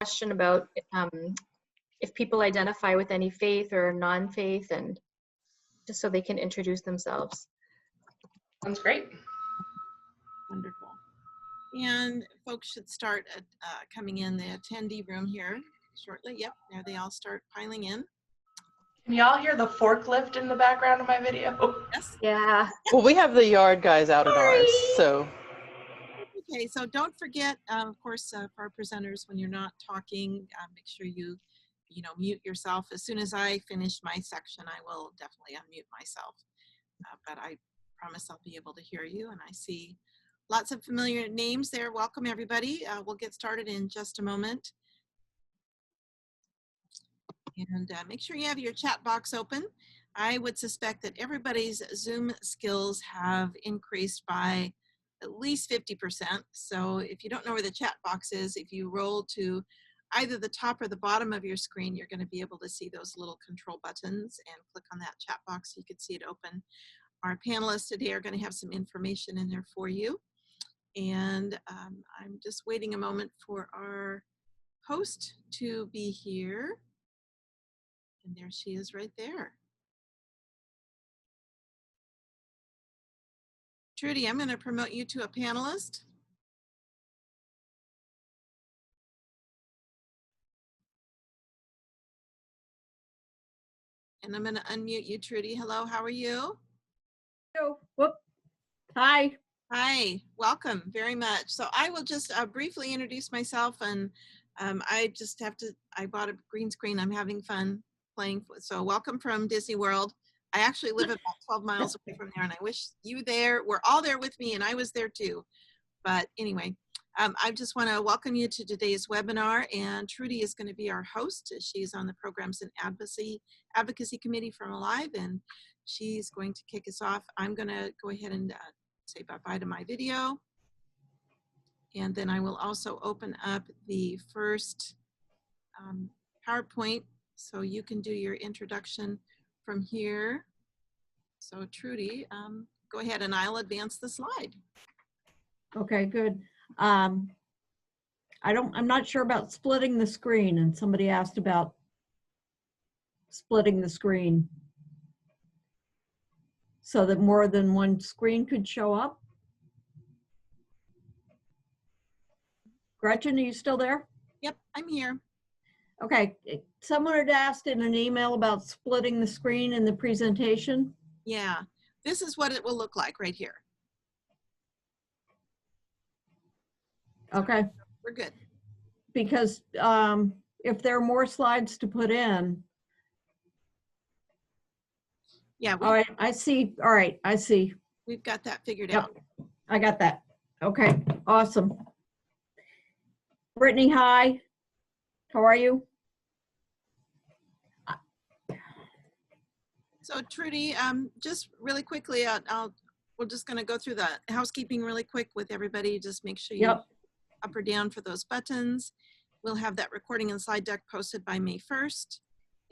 question about if people identify with any faith or non-faith, and just so they can introduce themselves. Sounds great. Wonderful. And folks should start coming in the attendee room here shortly. Yep, there they all start piling in. Can y'all hear the forklift in the background of my video? Yes. Yeah. Well, we have the yard guys out in ours, so. Okay, so don't forget, of course, for our presenters, when you're not talking, make sure you mute yourself. As soon as I finish my section, I will definitely unmute myself. But I promise I'll be able to hear you, and I see lots of familiar names there. Welcome, everybody. We'll get started in just a moment. And make sure you have your chat box open. I would suspect that everybody's Zoom skills have increased by at least 50%. So if you don't know where the chat box is, if you roll to either the top or the bottom of your screen, you're going to be able to see those little control buttons and click on that chat box so you can see it open. Our panelists today are going to have some information in there for you. And I'm just waiting a moment for our host to be here. And there she is right there. Trudy, I'm going to promote you to a panelist. And I'm going to unmute you, Trudy. Hello, how are you? Oh, whoop. Hi. Hi, welcome very much. So I will just briefly introduce myself, and I bought a green screen. I'm having fun playing. So welcome from Disney World. I actually live about 12 miles away from there, and I wish you were all there with me, and I was there too. But anyway, I just want to welcome you to today's webinar, and Trudy is going to be our host. She's on the Programs and Advocacy Committee from Alive, and she's going to kick us off. I'm going to go ahead and say bye-bye to my video. And then I will also open up the first PowerPoint so you can do your introduction from here. So Trudy, go ahead and I'll advance the slide. Okay, good. I'm not sure about splitting the screen, and somebody asked about splitting the screen so that more than one screen could show up. Gretchen, are you still there? Yep, I'm here. Okay, someone had asked in an email about splitting the screen in the presentation. Yeah, this is what it will look like right here. Okay. We're good. Because if there are more slides to put in. Yeah. All right, I see. All right, I see. We've got that figured Yep, out. I got that. Okay, awesome. Brittany, hi. How are you? So Trudy, just really quickly, we're just going to go through the housekeeping really quick with everybody. Just make sure you up or down for those buttons. We'll have that recording and slide deck posted by May 1st.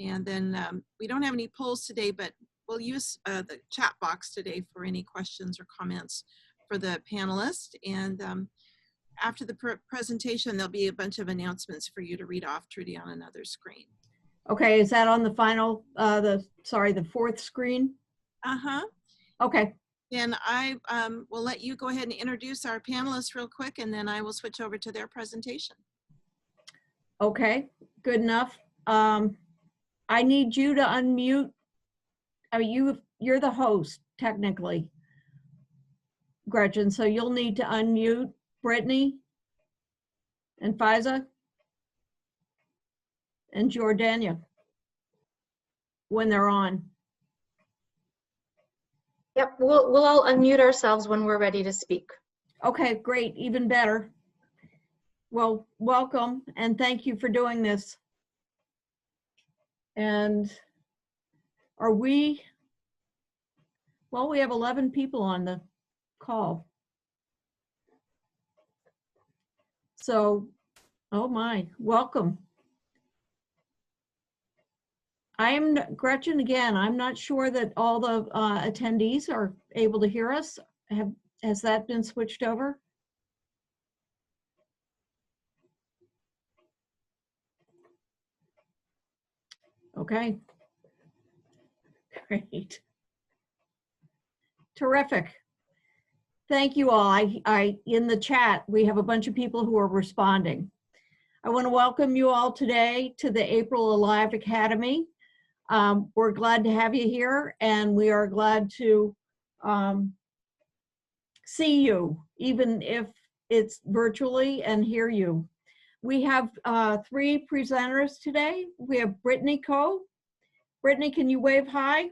And then we don't have any polls today, but we'll use the chat box today for any questions or comments for the panelists. And after the presentation, there'll be a bunch of announcements for you to read off, Trudy, on another screen. Okay, is that on the final, the fourth screen? Uh-huh. Okay. Then I will let you go ahead and introduce our panelists real quick, and then I will switch over to their presentation. Okay, good enough. I need you to unmute. I mean, you're the host, technically, Gretchen, so you'll need to unmute Brittany and Faiza and Jordania when they're on. Yep, we'll all unmute ourselves when we're ready to speak. Okay, great, even better. Well, welcome and thank you for doing this. And we have 11 people on the call. So, oh my, welcome. I'm Gretchen again. I'm not sure that all the attendees are able to hear us. Has that been switched over? Okay. Great. Terrific. Thank you all. In the chat, we have a bunch of people who are responding. I want to welcome you all today to the April Alive Academy. We're glad to have you here, and we are glad to see you, even if it's virtually, and hear you. We have 3 presenters today. We have Brittany Coe. Brittany, can you wave hi?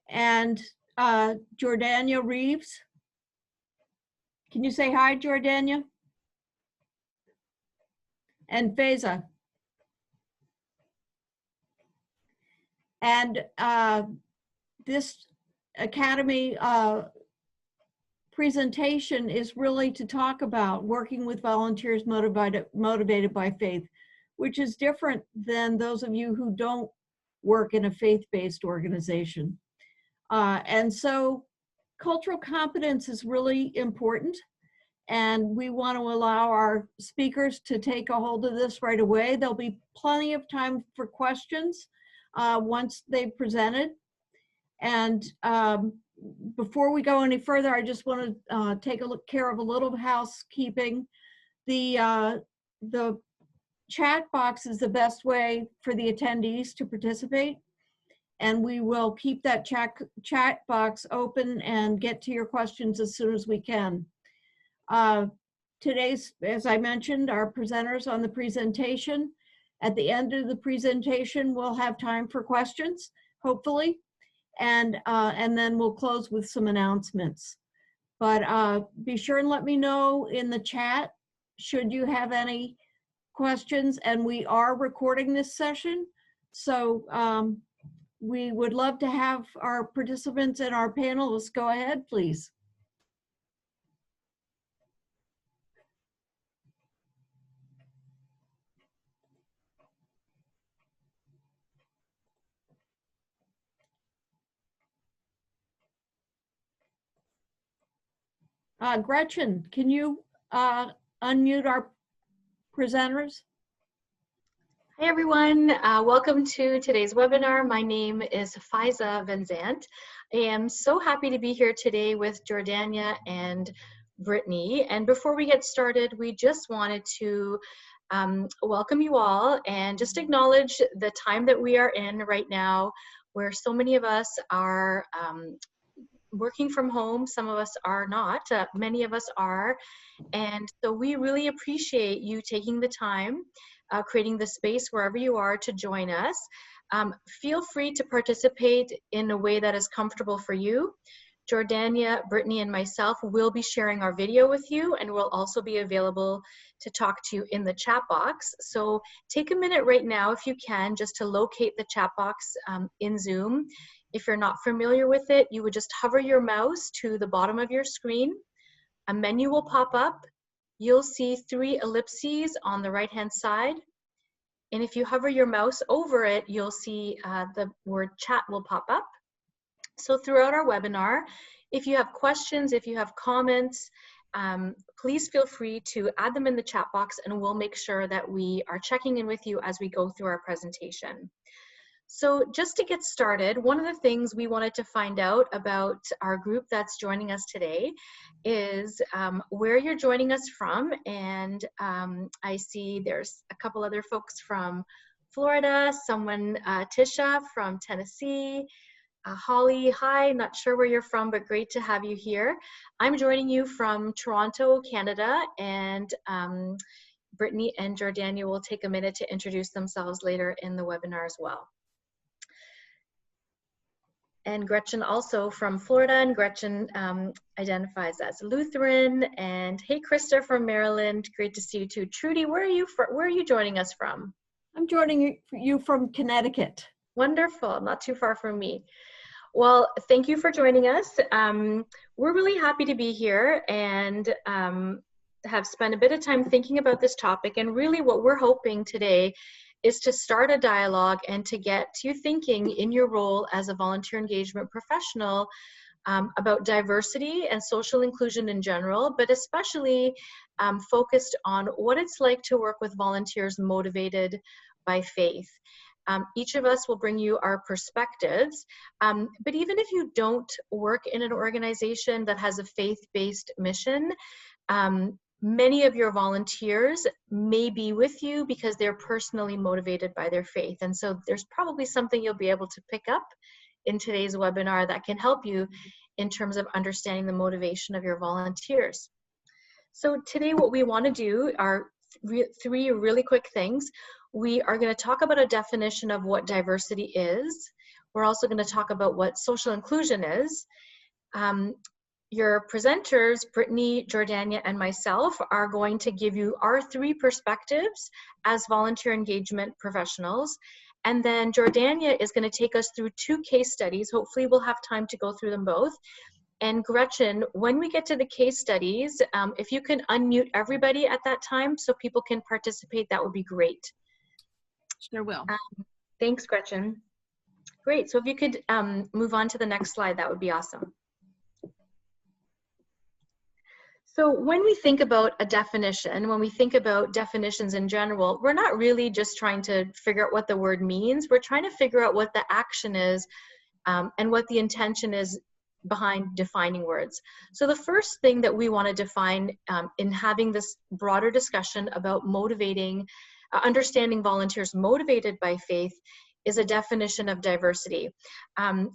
And Jordania Reeves. Can you say hi, Jordania? And Faiza. And this Academy presentation is really to talk about working with volunteers motivated by faith, which is different than those of you who don't work in a faith-based organization. And so cultural competence is really important, and we want to allow our speakers to take a hold of this right away. There'll be plenty of time for questions once they've presented. And before we go any further, I just want to take care of a little housekeeping. The chat box is the best way for the attendees to participate, and we will keep that chat box open and get to your questions as soon as we can. Today's, as I mentioned, our presenters on the presentation. At the end of the presentation, we'll have time for questions, hopefully, and then we'll close with some announcements. But be sure and let me know in the chat should you have any questions, and we are recording this session, so we would love to have our participants and our panelists go ahead, please. Gretchen, can you unmute our presenters? Hi, everyone. Welcome to today's webinar. My name is Faiza Vanzant. I am so happy to be here today with Jordania and Brittany. And before we get started, we just wanted to welcome you all and just acknowledge the time that we are in right now, where so many of us are working from home. Some of us are not, many of us are. And so we really appreciate you taking the time, creating the space wherever you are to join us. Feel free to participate in a way that is comfortable for you. Jordania, Brittany, and myself will be sharing our video with you, and we'll also be available to talk to you in the chat box. So take a minute right now, if you can, just to locate the chat box in Zoom. If you're not familiar with it, you would just hover your mouse to the bottom of your screen. A menu will pop up. You'll see 3 ellipses on the right-hand side. And if you hover your mouse over it, you'll see the word chat will pop up. So throughout our webinar, if you have questions, if you have comments, please feel free to add them in the chat box, and we'll make sure that we are checking in with you as we go through our presentation. So just to get started, one of the things we wanted to find out about our group that's joining us today is where you're joining us from. And I see there's a couple other folks from Florida, someone, Tisha from Tennessee, Holly, hi, not sure where you're from, but great to have you here. I'm joining you from Toronto, Canada, and Brittany and Jordania will take a minute to introduce themselves later in the webinar as well. And Gretchen also from Florida, and Gretchen identifies as Lutheran. And hey, Krista from Maryland, great to see you too. Trudy, where are you joining us from? I'm joining you from Connecticut. Wonderful, not too far from me. Well, thank you for joining us. We're really happy to be here and have spent a bit of time thinking about this topic. And really what we're hoping today is to start a dialogue and to get you thinking in your role as a volunteer engagement professional about diversity and social inclusion in general, but especially focused on what it's like to work with volunteers motivated by faith. Each of us will bring you our perspectives, but even if you don't work in an organization that has a faith-based mission, many of your volunteers may be with you because they're personally motivated by their faith. And so there's probably something you'll be able to pick up in today's webinar that can help you in terms of understanding the motivation of your volunteers. So today what we want to do are three really quick things. We are going to talk about a definition of what diversity is. We're also going to talk about what social inclusion is. Your presenters, Brittany, Jordania, and myself, are going to give you our three perspectives as volunteer engagement professionals. And then Jordania is going to take us through 2 case studies. Hopefully we'll have time to go through them both. And Gretchen, when we get to the case studies, if you can unmute everybody at that time so people can participate, that would be great. Sure will. Thanks, Gretchen. Great, so if you could move on to the next slide, that would be awesome. So when we think about a definition, when we think about definitions in general, we're not really just trying to figure out what the word means. We're trying to figure out what the action is and what the intention is behind defining words. So the first thing that we want to define in having this broader discussion about motivating, understanding volunteers motivated by faith is a definition of diversity.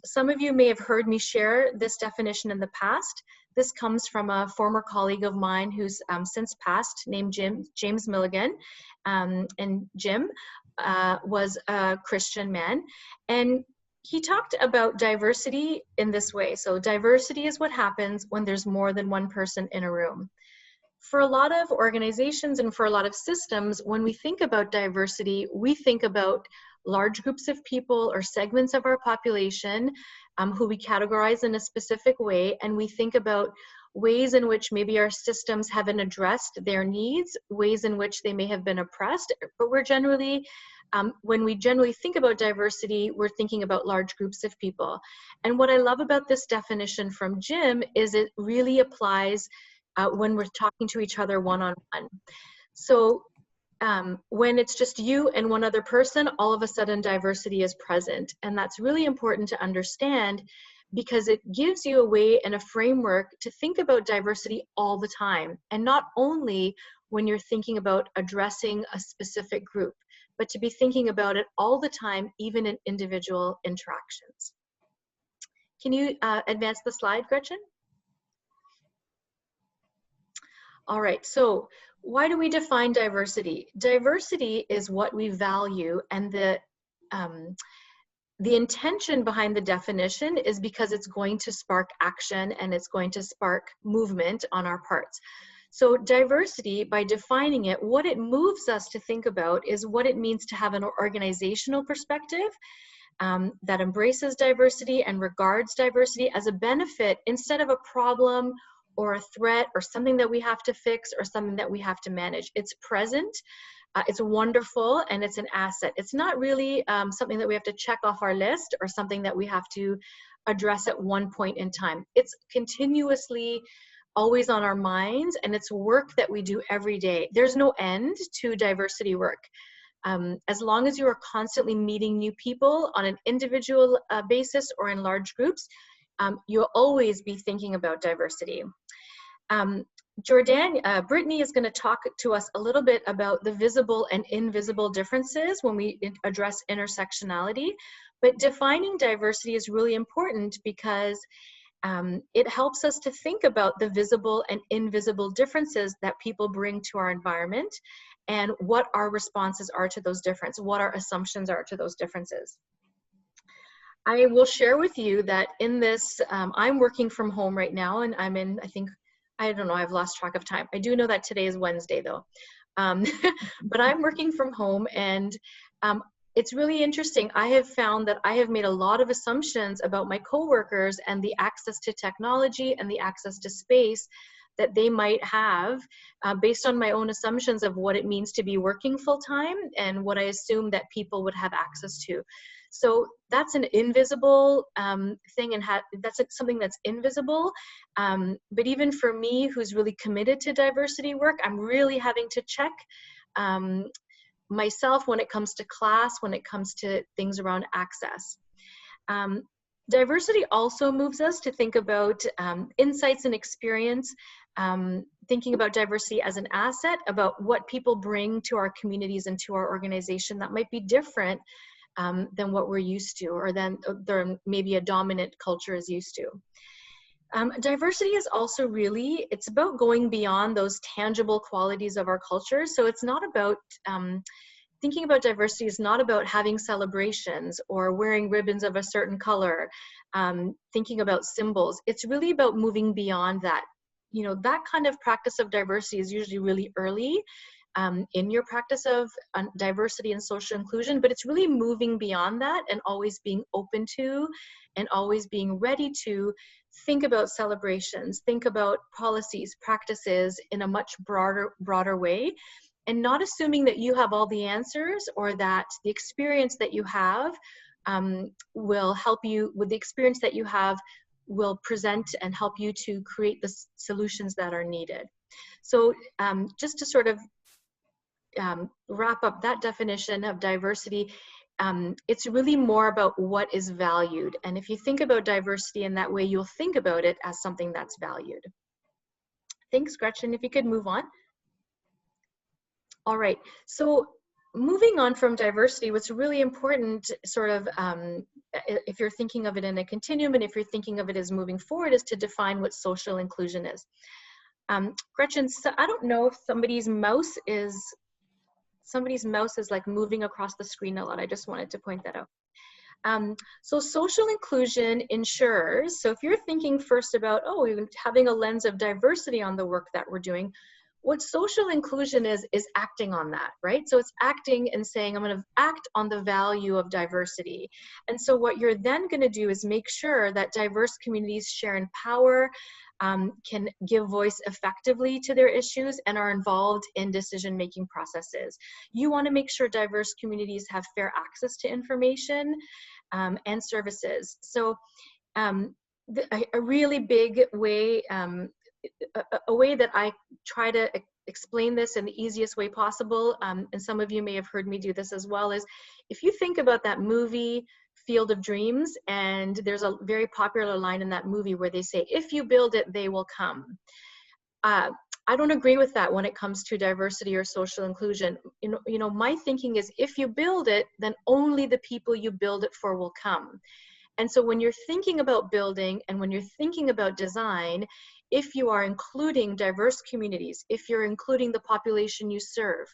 Some of you may have heard me share this definition in the past. This comes from a former colleague of mine who's since passed, named James Milligan. And Jim was a Christian man. And he talked about diversity in this way. So diversity is what happens when there's more than one person in a room. For a lot of organizations and for a lot of systems, when we think about diversity, we think about large groups of people or segments of our population who we categorize in a specific way, and we think about ways in which maybe our systems haven't addressed their needs, ways in which they may have been oppressed, but we're generally, when we generally think about diversity, we're thinking about large groups of people. And what I love about this definition from Jim is it really applies when we're talking to each other one-on-one. So when it's just you and one other person, all of a sudden diversity is present. And that's really important to understand because it gives you a way and a framework to think about diversity all the time. And not only when you're thinking about addressing a specific group, but to be thinking about it all the time, even in individual interactions. Can you advance the slide, Gretchen? All right, so why do we define diversity? Diversity is what we value, and the intention behind the definition is because it's going to spark action and it's going to spark movement on our parts. So diversity, by defining it, what it moves us to think about is what it means to have an organizational perspective that embraces diversity and regards diversity as a benefit instead of a problem or a threat or something that we have to fix or something that we have to manage. It's present, it's wonderful, and it's an asset. It's not really something that we have to check off our list or something that we have to address at one point in time. It's continuously always on our minds, and it's work that we do every day. There's no end to diversity work. As long as you are constantly meeting new people on an individual basis or in large groups, you'll always be thinking about diversity. Brittany is going to talk to us a little bit about the visible and invisible differences when we address intersectionality, but defining diversity is really important because it helps us to think about the visible and invisible differences that people bring to our environment and what our responses are to those differences, what our assumptions are to those differences. I will share with you that in this, I'm working from home right now, and I'm in, I don't know, I've lost track of time. I do know that today is Wednesday though. But I'm working from home, and it's really interesting. I have found that I have made a lot of assumptions about my coworkers and the access to technology and the access to space that they might have based on my own assumptions of what it means to be working full time and what I assume that people would have access to. So that's an invisible thing, and that's something that's invisible. But even for me, who's really committed to diversity work, I'm really having to check myself when it comes to class, when it comes to things around access. Diversity also moves us to think about insights and experience, thinking about diversity as an asset, about what people bring to our communities and to our organization that might be different than what we're used to, or than maybe a dominant culture is used to. Diversity is also really, it's about going beyond those tangible qualities of our culture. So it's not about, thinking about diversity is not about having celebrations or wearing ribbons of a certain color, thinking about symbols. It's really about moving beyond that. You know, that kind of practice of diversity is usually really early in your practice of diversity and social inclusion, but it's really moving beyond that and always being open to and always being ready to think about celebrations, think about policies, practices in a much broader way, and not assuming that you have all the answers or that the experience that you have will help you with the experience that you have will present and help you to create the solutions that are needed. So just to sort of wrap up that definition of diversity, it's really more about what is valued. And if you think about diversity in that way, you'll think about it as something that's valued. Thanks, Gretchen. If you could move on. All right, so moving on from diversity, what's really important sort of, if you're thinking of it in a continuum and if you're thinking of it as moving forward, is to define what social inclusion is. Gretchen, so I don't know if somebody's mouse is like moving across the screen a lot. I just wanted to point that out. So social inclusion ensures, so if you're thinking first about, oh, you're having a lens of diversity on the work that we're doing, what social inclusion is acting on that, right? So it's acting and saying, I'm going to act on the value of diversity. And so what you're then going to do is make sure that diverse communities share in power, can give voice effectively to their issues, and are involved in decision-making processes. You want to make sure diverse communities have fair access to information and services. So a really big way, a way that I try to explain this in the easiest way possible, and some of you may have heard me do this as well, is if you think about that movie Field of Dreams, and there's a very popular line in that movie where they say, if you build it, they will come. I don't agree with that when it comes to diversity or social inclusion. You know, my thinking is, if you build it, then only the people you build it for will come. And so when you're thinking about building and when you're thinking about design, if you are including diverse communities, if you're including the population you serve,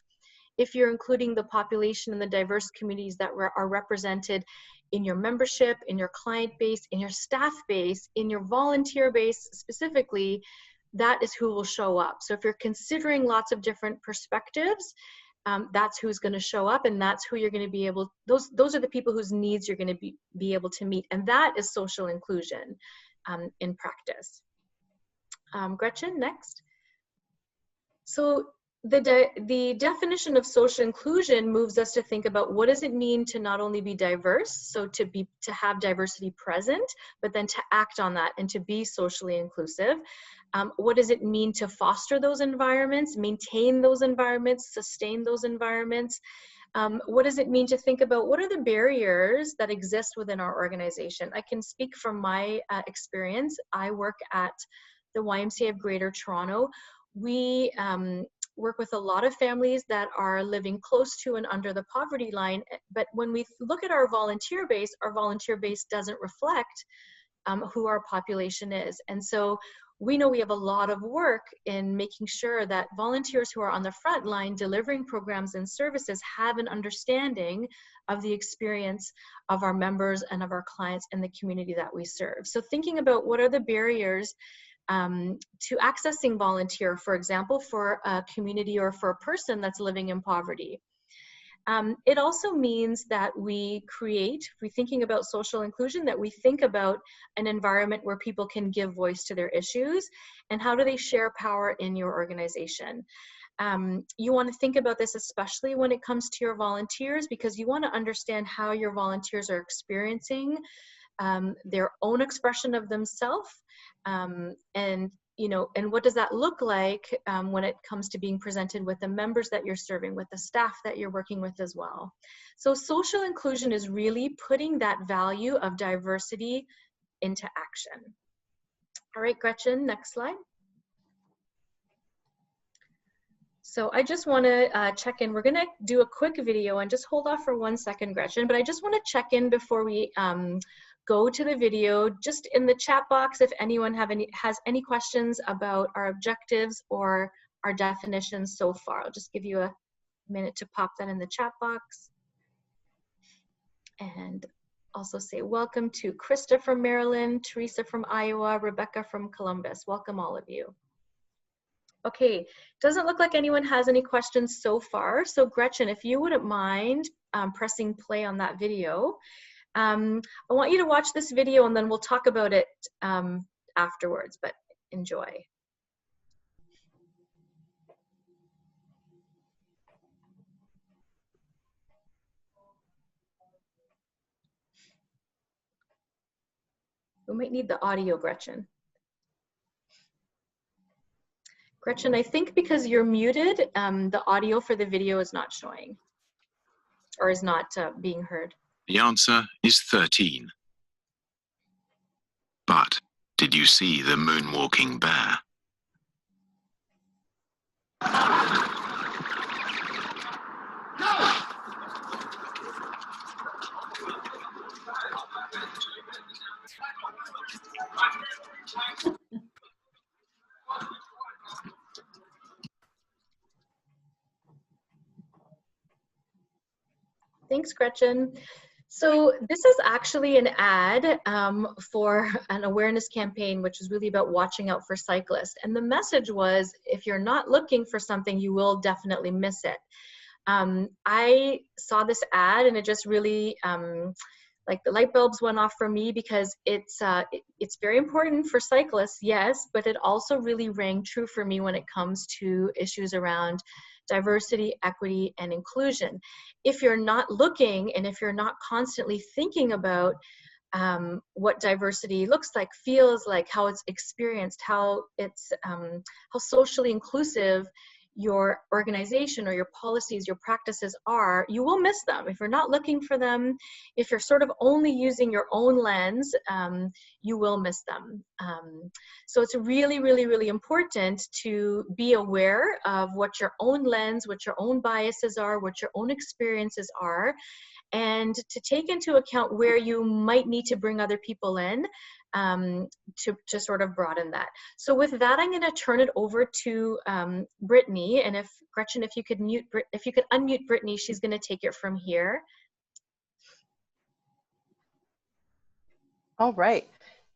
if you're including the population and the diverse communities that are represented in your membership, in your client base, in your staff base, in your volunteer base specifically, that is who will show up. So if you're considering lots of different perspectives, that's who's going to show up, and that's who you're going to be able, those are the people whose needs you're going to be able to meet. And that is social inclusion in practice. Gretchen, next. So the definition of social inclusion moves us to think about what does it mean to not only be diverse, so to have diversity present, but then to act on that and to be socially inclusive. What does it mean to foster those environments, maintain those environments, sustain those environments? What does it mean to think about what are the barriers that exist within our organization? I can speak from my experience. I work at the YMCA of Greater Toronto. We work with a lot of families that are living close to and under the poverty line. But when we look at our volunteer base doesn't reflect who our population is. And so we know we have a lot of work in making sure that volunteers who are on the front line delivering programs and services have an understanding of the experience of our members and of our clients in the community that we serve. So thinking about what are the barriers to accessing volunteer, for example, for a community or for a person that's living in poverty. It also means that we create, if we're thinking about social inclusion, that we think about an environment where people can give voice to their issues, and how do they share power in your organization. You want to think about this especially when it comes to your volunteers, because you want to understand how your volunteers are experiencing their own expression of themselves, and you know, and what does that look like when it comes to being presented with the members that you're serving, with the staff that you're working with as well. So social inclusion is really putting that value of diversity into action. All right, Gretchen, next slide. So I just want to check in. We're going to do a quick video, and just hold off for 1 second, Gretchen, but I just want to check in before we go to the video, just in the chat box, if anyone has any questions about our objectives or our definitions so far. I'll just give you a minute to pop that in the chat box. And also say welcome to Krista from Maryland, Teresa from Iowa, Rebecca from Columbus. Welcome all of you. Okay, doesn't look like anyone has any questions so far. So Gretchen, if you wouldn't mind pressing play on that video. I want you to watch this video and then we'll talk about it afterwards, but enjoy. We might need the audio, Gretchen. Gretchen, I think because you're muted, the audio for the video is not showing or is not being heard. The answer is 13. But did you see the moonwalking bear? Thanks, Gretchen. So this is actually an ad for an awareness campaign, which is really about watching out for cyclists. And the message was, if you're not looking for something, you will definitely miss it. I saw this ad and it just really, like the light bulbs went off for me, because it's very important for cyclists, yes, but it also really rang true for me when it comes to issues around diversity, equity, and inclusion. If you're not looking and if you're not constantly thinking about what diversity looks like, feels like, how it's experienced, how it's how socially inclusive your organization or your policies, your practices are, you will miss them. If you're not looking for them, if you're sort of only using your own lens, you will miss them. So it's really, really, really important to be aware of what your own lens, what your own biases are, what your own experiences are, and to take into account where you might need to bring other people in to sort of broaden that. So with that, I'm going to turn it over to Brittany, and if Gretchen, if you could unmute Brittany, she's going to take it from here. All right.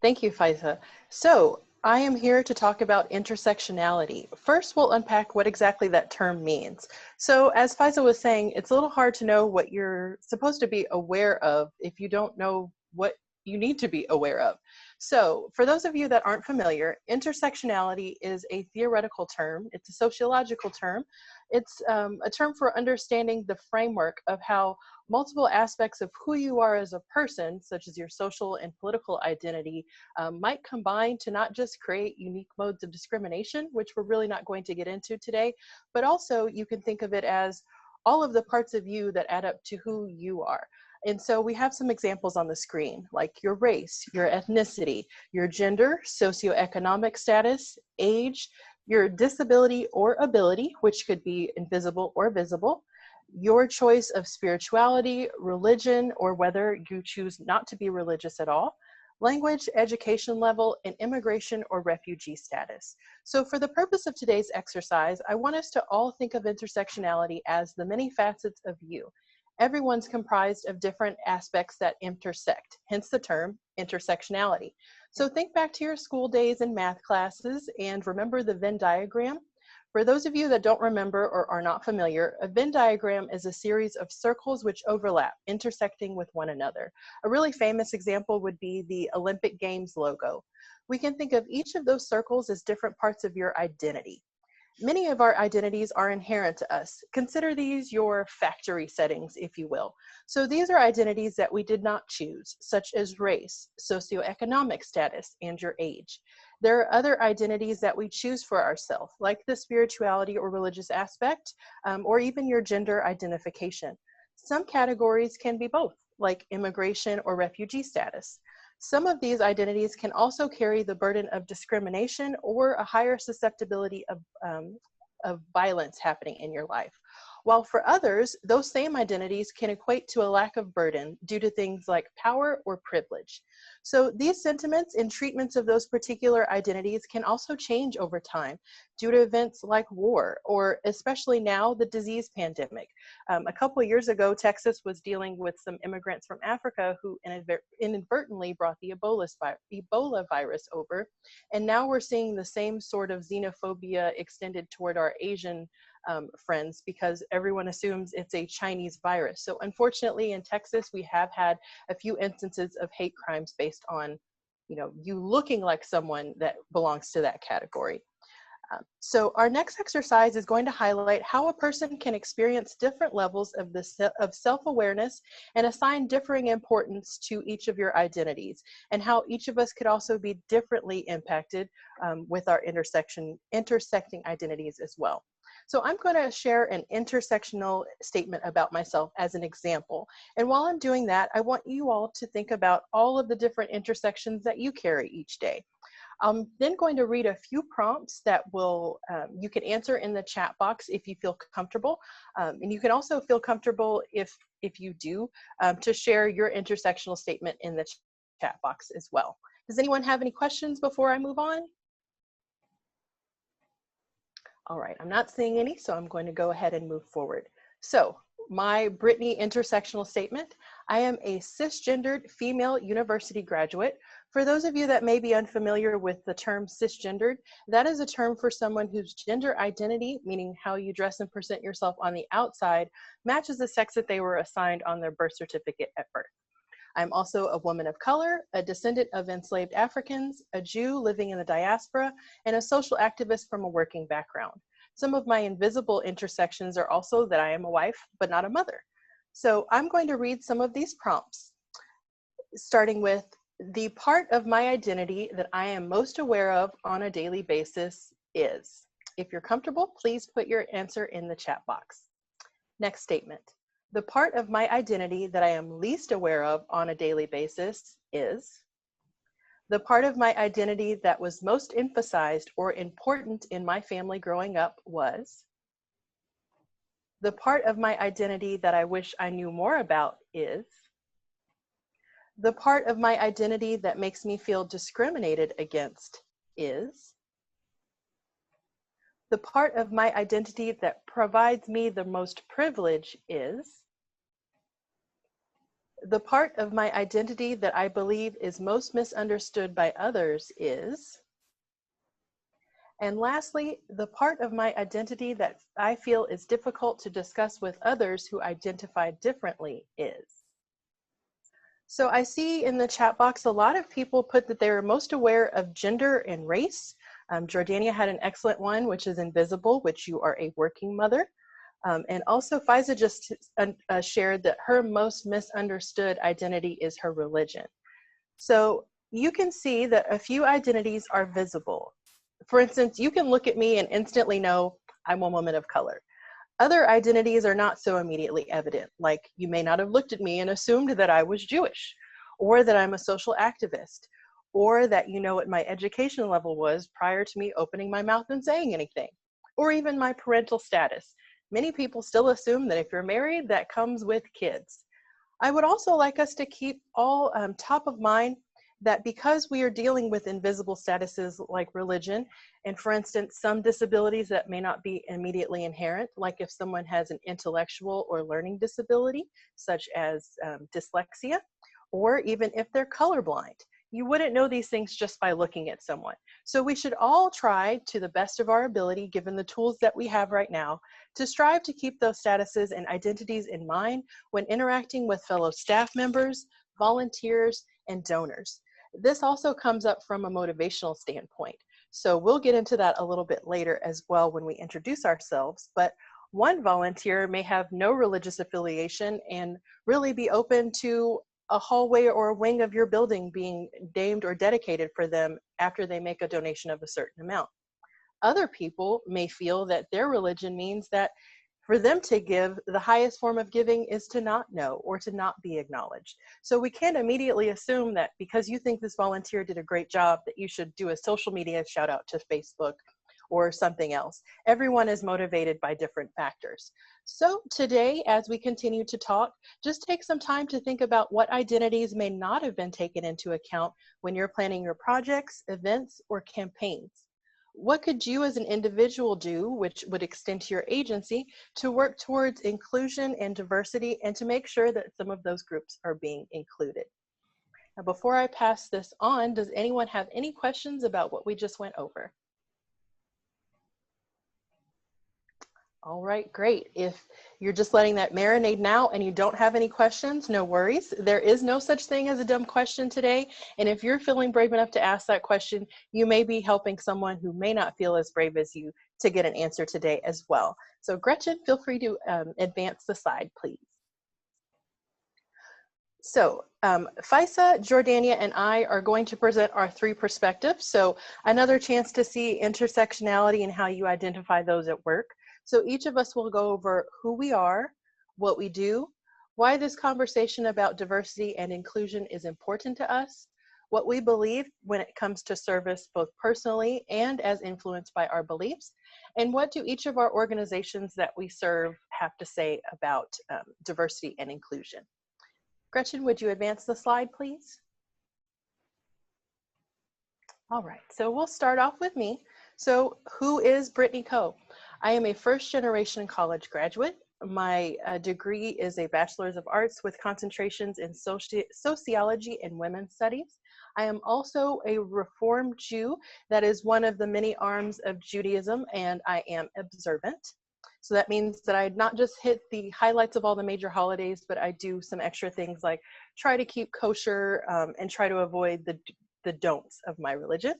Thank you, Faiza. So I am here to talk about intersectionality. First, we'll unpack what exactly that term means. So as Faiza was saying, it's a little hard to know what you're supposed to be aware of if you don't know what you need to be aware of. So for those of you that aren't familiar, intersectionality is a theoretical term. It's a sociological term. It's a term for understanding the framework of how multiple aspects of who you are as a person, such as your social and political identity, might combine to not just create unique modes of discrimination, which we're really not going to get into today, but also you can think of it as all of the parts of you that add up to who you are. And so we have some examples on the screen, like your race, your ethnicity, your gender, socioeconomic status, age, your disability or ability, which could be invisible or visible, your choice of spirituality, religion, or whether you choose not to be religious at all, language, education level, and immigration or refugee status. So for the purpose of today's exercise, I want us to all think of intersectionality as the many facets of you. Everyone's comprised of different aspects that intersect, hence the term intersectionality. So think back to your school days and math classes and remember the Venn diagram. For those of you that don't remember or are not familiar, a Venn diagram is a series of circles which overlap, intersecting with one another. A really famous example would be the Olympic Games logo. We can think of each of those circles as different parts of your identity. Many of our identities are inherent to us. Consider these your factory settings, if you will. So these are identities that we did not choose, such as race, socioeconomic status, and your age. There are other identities that we choose for ourselves, like the spirituality or religious aspect, or even your gender identification. Some categories can be both, like immigration or refugee status. Some of these identities can also carry the burden of discrimination or a higher susceptibility of violence happening in your life. While for others, those same identities can equate to a lack of burden due to things like power or privilege. So these sentiments and treatments of those particular identities can also change over time due to events like war, or especially now, the disease pandemic. A couple of years ago, Texas was dealing with some immigrants from Africa who inadvertently brought the Ebola virus over. And now we're seeing the same sort of xenophobia extended toward our Asian friends, because everyone assumes it's a Chinese virus. So unfortunately in Texas, we have had a few instances of hate crimes based on, you looking like someone that belongs to that category. So our next exercise is going to highlight how a person can experience different levels of self-awareness and assign differing importance to each of your identities, and how each of us could also be differently impacted with our intersecting identities as well. So I'm going to share an intersectional statement about myself as an example. And while I'm doing that, I want you all to think about all of the different intersections that you carry each day. I'm then going to read a few prompts that you can answer in the chat box if you feel comfortable. And you can also feel comfortable, if you do, to share your intersectional statement in the chat box as well. Does anyone have any questions before I move on? All right, I'm not seeing any, so I'm going to go ahead and move forward. So my Brittany intersectional statement: I am a cisgendered female university graduate. For those of you that may be unfamiliar with the term cisgendered, that is a term for someone whose gender identity, meaning how you dress and present yourself on the outside, matches the sex that they were assigned on their birth certificate at birth. I'm also a woman of color, a descendant of enslaved Africans, a Jew living in the diaspora, and a social activist from a working background. Some of my invisible intersections are also that I am a wife, but not a mother. So I'm going to read some of these prompts, starting with: the part of my identity that I am most aware of on a daily basis is. If you're comfortable, please put your answer in the chat box. Next statement: the part of my identity that I am least aware of on a daily basis is. The part of my identity that was most emphasized or important in my family growing up was. The part of my identity that I wish I knew more about is. The part of my identity that makes me feel discriminated against is. The part of my identity that provides me the most privilege is. The part of my identity that I believe is most misunderstood by others is. And lastly, the part of my identity that I feel is difficult to discuss with others who identify differently is. So I see in the chat box a lot of people put that they were most aware of gender and race. Jordania had an excellent one, which is invisible, which you are a working mother. And also Faiza just shared that her most misunderstood identity is her religion. So you can see that a few identities are visible. For instance, you can look at me and instantly know I'm a woman of color. Other identities are not so immediately evident, like you may not have looked at me and assumed that I was Jewish, or that I'm a social activist, or that you know what my education level was prior to me opening my mouth and saying anything, or even my parental status. Many people still assume that if you're married, that comes with kids. I would also like us to keep all top of mind that because we are dealing with invisible statuses like religion, and for instance, some disabilities that may not be immediately inherent, like if someone has an intellectual or learning disability, such as dyslexia, or even if they're colorblind. You wouldn't know these things just by looking at someone. So we should all try to the best of our ability, given the tools that we have right now, to strive to keep those statuses and identities in mind when interacting with fellow staff members, volunteers, and donors. This also comes up from a motivational standpoint. So we'll get into that a little bit later as well when we introduce ourselves, but one volunteer may have no religious affiliation and really be open to a hallway or a wing of your building being named or dedicated for them after they make a donation of a certain amount. Other people may feel that their religion means that for them to give, the highest form of giving is to not know or to not be acknowledged. So we can't immediately assume that because you think this volunteer did a great job that you should do a social media shout out to Facebook or something else. Everyone is motivated by different factors. So today, as we continue to talk, just take some time to think about what identities may not have been taken into account when you're planning your projects, events, or campaigns. What could you as an individual do, which would extend to your agency, to work towards inclusion and diversity and to make sure that some of those groups are being included? Now, before I pass this on, does anyone have any questions about what we just went over? All right, great. If you're just letting that marinate now and you don't have any questions, no worries. There is no such thing as a dumb question today. And if you're feeling brave enough to ask that question, you may be helping someone who may not feel as brave as you to get an answer today as well. So Gretchen, feel free to advance the slide, please. So Faisa, Jordania, and I are going to present our three perspectives. So another chance to see intersectionality and how you identify those at work. So each of us will go over who we are, what we do, why this conversation about diversity and inclusion is important to us, what we believe when it comes to service both personally and as influenced by our beliefs, and what do each of our organizations that we serve have to say about diversity and inclusion. Gretchen, would you advance the slide, please? All right, so we'll start off with me. So who is Brittany Coe? I am a first-generation college graduate. My degree is a Bachelor's of Arts with concentrations in sociology and women's studies. I am also a Reformed Jew. That is one of the many arms of Judaism, and I am observant. So that means that I not just hit the highlights of all the major holidays, but I do some extra things like try to keep kosher and try to avoid the don'ts of my religion.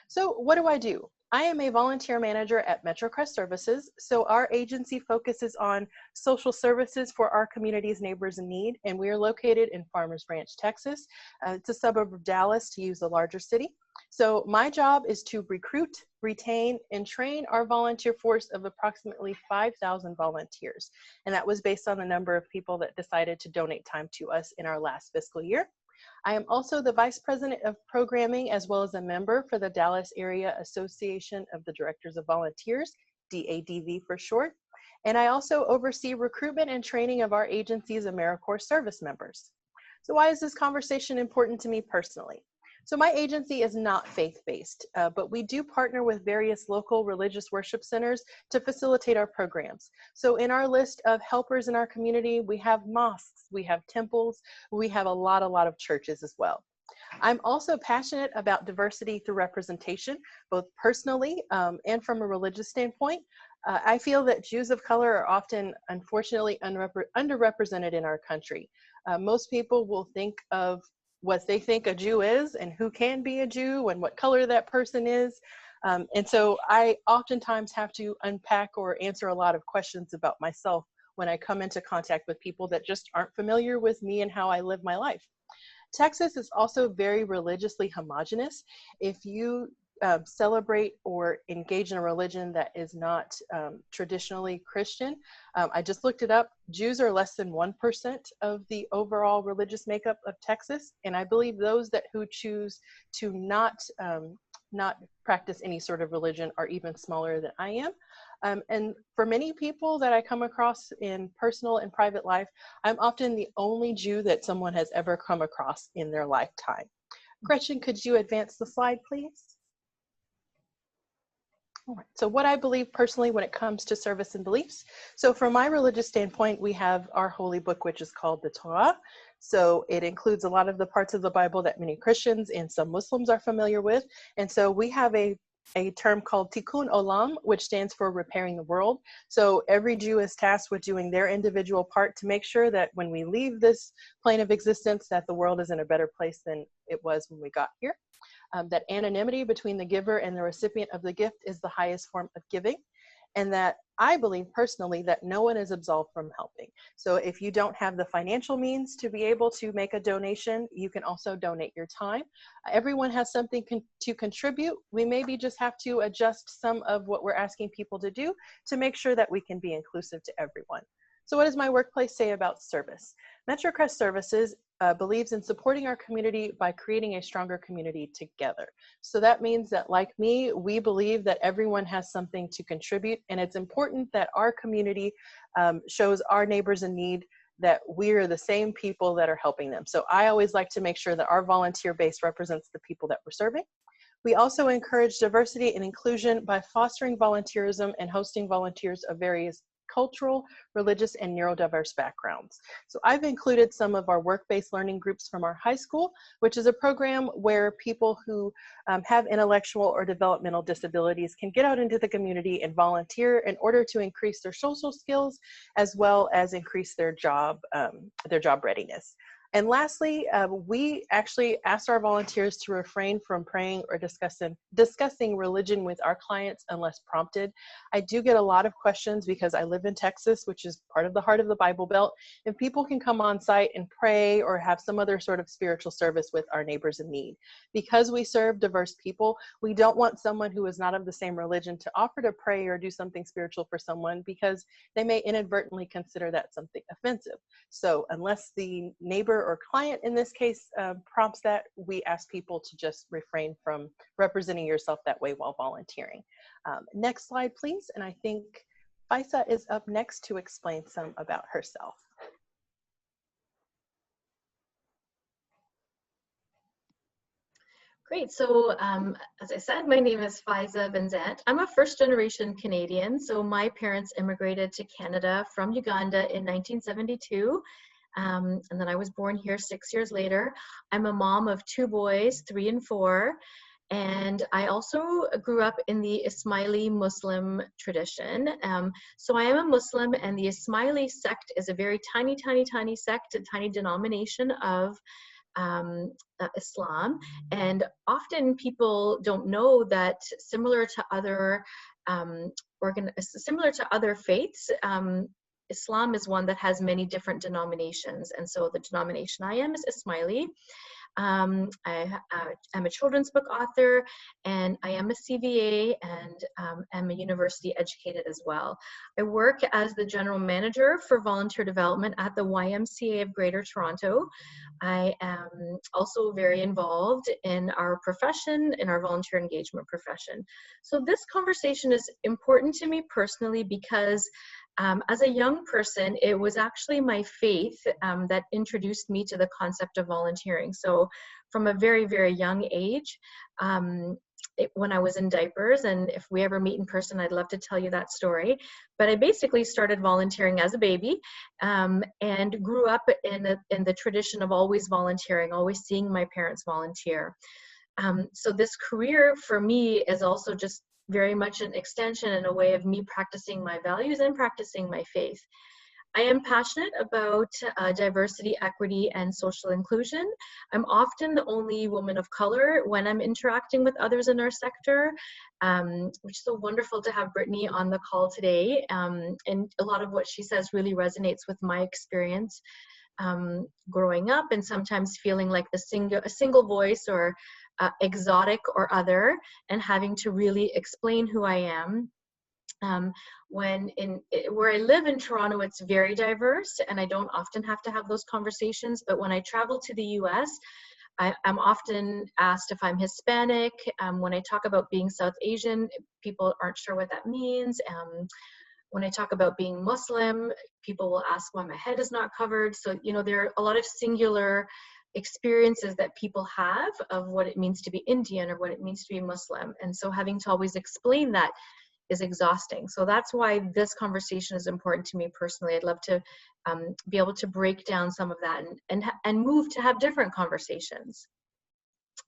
So what do? I am a volunteer manager at MetroCrest Services. So our agency focuses on social services for our community's neighbors in need, and we are located in Farmers Branch, Texas. It's a suburb of Dallas, to use a larger city. So my job is to recruit, retain, and train our volunteer force of approximately 5,000 volunteers. And that was based on the number of people that decided to donate time to us in our last fiscal year. I am also the Vice President of Programming as well as a member for the Dallas Area Association of the Directors of Volunteers, DADV for short. And I also oversee recruitment and training of our agency's AmeriCorps service members. So why is this conversation important to me personally? So my agency is not faith-based, but we do partner with various local religious worship centers to facilitate our programs. So in our list of helpers in our community, we have mosques, we have temples, we have a lot of churches as well. I'm also passionate about diversity through representation, both personally and from a religious standpoint. I feel that Jews of color are often, unfortunately, underrepresented in our country. Most people will think of what they think a Jew is and who can be a Jew and what color that person is. And so I oftentimes have to unpack or answer a lot of questions about myself when I come into contact with people that just aren't familiar with me and how I live my life. Texas is also very religiously homogenous. If you celebrate or engage in a religion that is not traditionally Christian, I just looked it up. Jews are less than 1% of the overall religious makeup of Texas, and I believe those who choose to not practice any sort of religion are even smaller than I am. And for many people that I come across in personal and private life, I'm often the only Jew that someone has ever come across in their lifetime. Gretchen, could you advance the slide, please? All right. So what I believe personally when it comes to service and beliefs. So from my religious standpoint, we have our holy book, which is called the Torah. So it includes a lot of the parts of the Bible that many Christians and some Muslims are familiar with. And so we have a term called Tikkun Olam, which stands for repairing the world. So every Jew is tasked with doing their individual part to make sure that when we leave this plane of existence, that the world is in a better place than it was when we got here. That anonymity between the giver and the recipient of the gift is the highest form of giving. and that I believe personally that no one is absolved from helping. So if you don't have the financial means to be able to make a donation, you can also donate your time. Everyone has something to contribute. We maybe just have to adjust some of what we're asking people to do to make sure that we can be inclusive to everyone. So what does my workplace say about service? MetroCrest Services believes in supporting our community by creating a stronger community together. So that means that, like me, we believe that everyone has something to contribute, and it's important that our community shows our neighbors in need that we're the same people that are helping them. So I always like to make sure that our volunteer base represents the people that we're serving. We also encourage diversity and inclusion by fostering volunteerism and hosting volunteers of various cultural, religious, and neurodiverse backgrounds. So I've included some of our work-based learning groups from our high school, which is a program where people who have intellectual or developmental disabilities can get out into the community and volunteer in order to increase their social skills as well as increase their job readiness. And lastly, we actually asked our volunteers to refrain from praying or discussing religion with our clients unless prompted. I do get a lot of questions because I live in Texas, which is part of the heart of the Bible Belt, and people can come on site and pray or have some other sort of spiritual service with our neighbors in need. Because we serve diverse people, we don't want someone who is not of the same religion to offer to pray or do something spiritual for someone because they may inadvertently consider that something offensive. So unless the neighbor or client in this case prompts that, we ask people to just refrain from representing yourself that way while volunteering. Next slide, please. And I think Faisa is up next to explain some about herself. Great. So as I said, my name is Faisa Venzant. I'm a first-generation Canadian. So my parents immigrated to Canada from Uganda in 1972. And then I was born here 6 years later. I'm a mom of 2 boys, 3 and 4. And I also grew up in the Ismaili Muslim tradition. So I am a Muslim, and the Ismaili sect is a very tiny, tiny, tiny sect, a tiny denomination of Islam. And often people don't know that similar to other faiths, Islam is one that has many different denominations. And so the denomination I am is Ismaili. I'm a children's book author, and I am a CVA, and am a university educated as well. I work as the general manager for volunteer development at the YMCA of Greater Toronto. I am also very involved in our profession, in our volunteer engagement profession. So this conversation is important to me personally because as a young person, it was actually my faith that introduced me to the concept of volunteering. So from a very, very young age, when I was in diapers, and if we ever meet in person, I'd love to tell you that story. But I basically started volunteering as a baby and grew up in the tradition of always volunteering, always seeing my parents volunteer. So this career for me is also just very much an extension and a way of me practicing my values and practicing my faith. I am passionate about diversity, equity, and social inclusion. I'm often the only woman of color when I'm interacting with others in our sector, which is so wonderful to have Brittany on the call today. And a lot of what she says really resonates with my experience growing up, and sometimes feeling like a single voice or exotic or other, and having to really explain who I am. Where I live in Toronto, it's very diverse, and I don't often have to have those conversations. But when I travel to the US, I'm often asked if I'm Hispanic. When I talk about being South Asian, people aren't sure what that means. When I talk about being Muslim, people will ask why my head is not covered. So, you know, there are a lot of singular experiences that people have of what it means to be Indian or what it means to be Muslim. And so having to always explain that is exhausting. So that's why this conversation is important to me personally. I'd love to be able to break down some of that and move to have different conversations.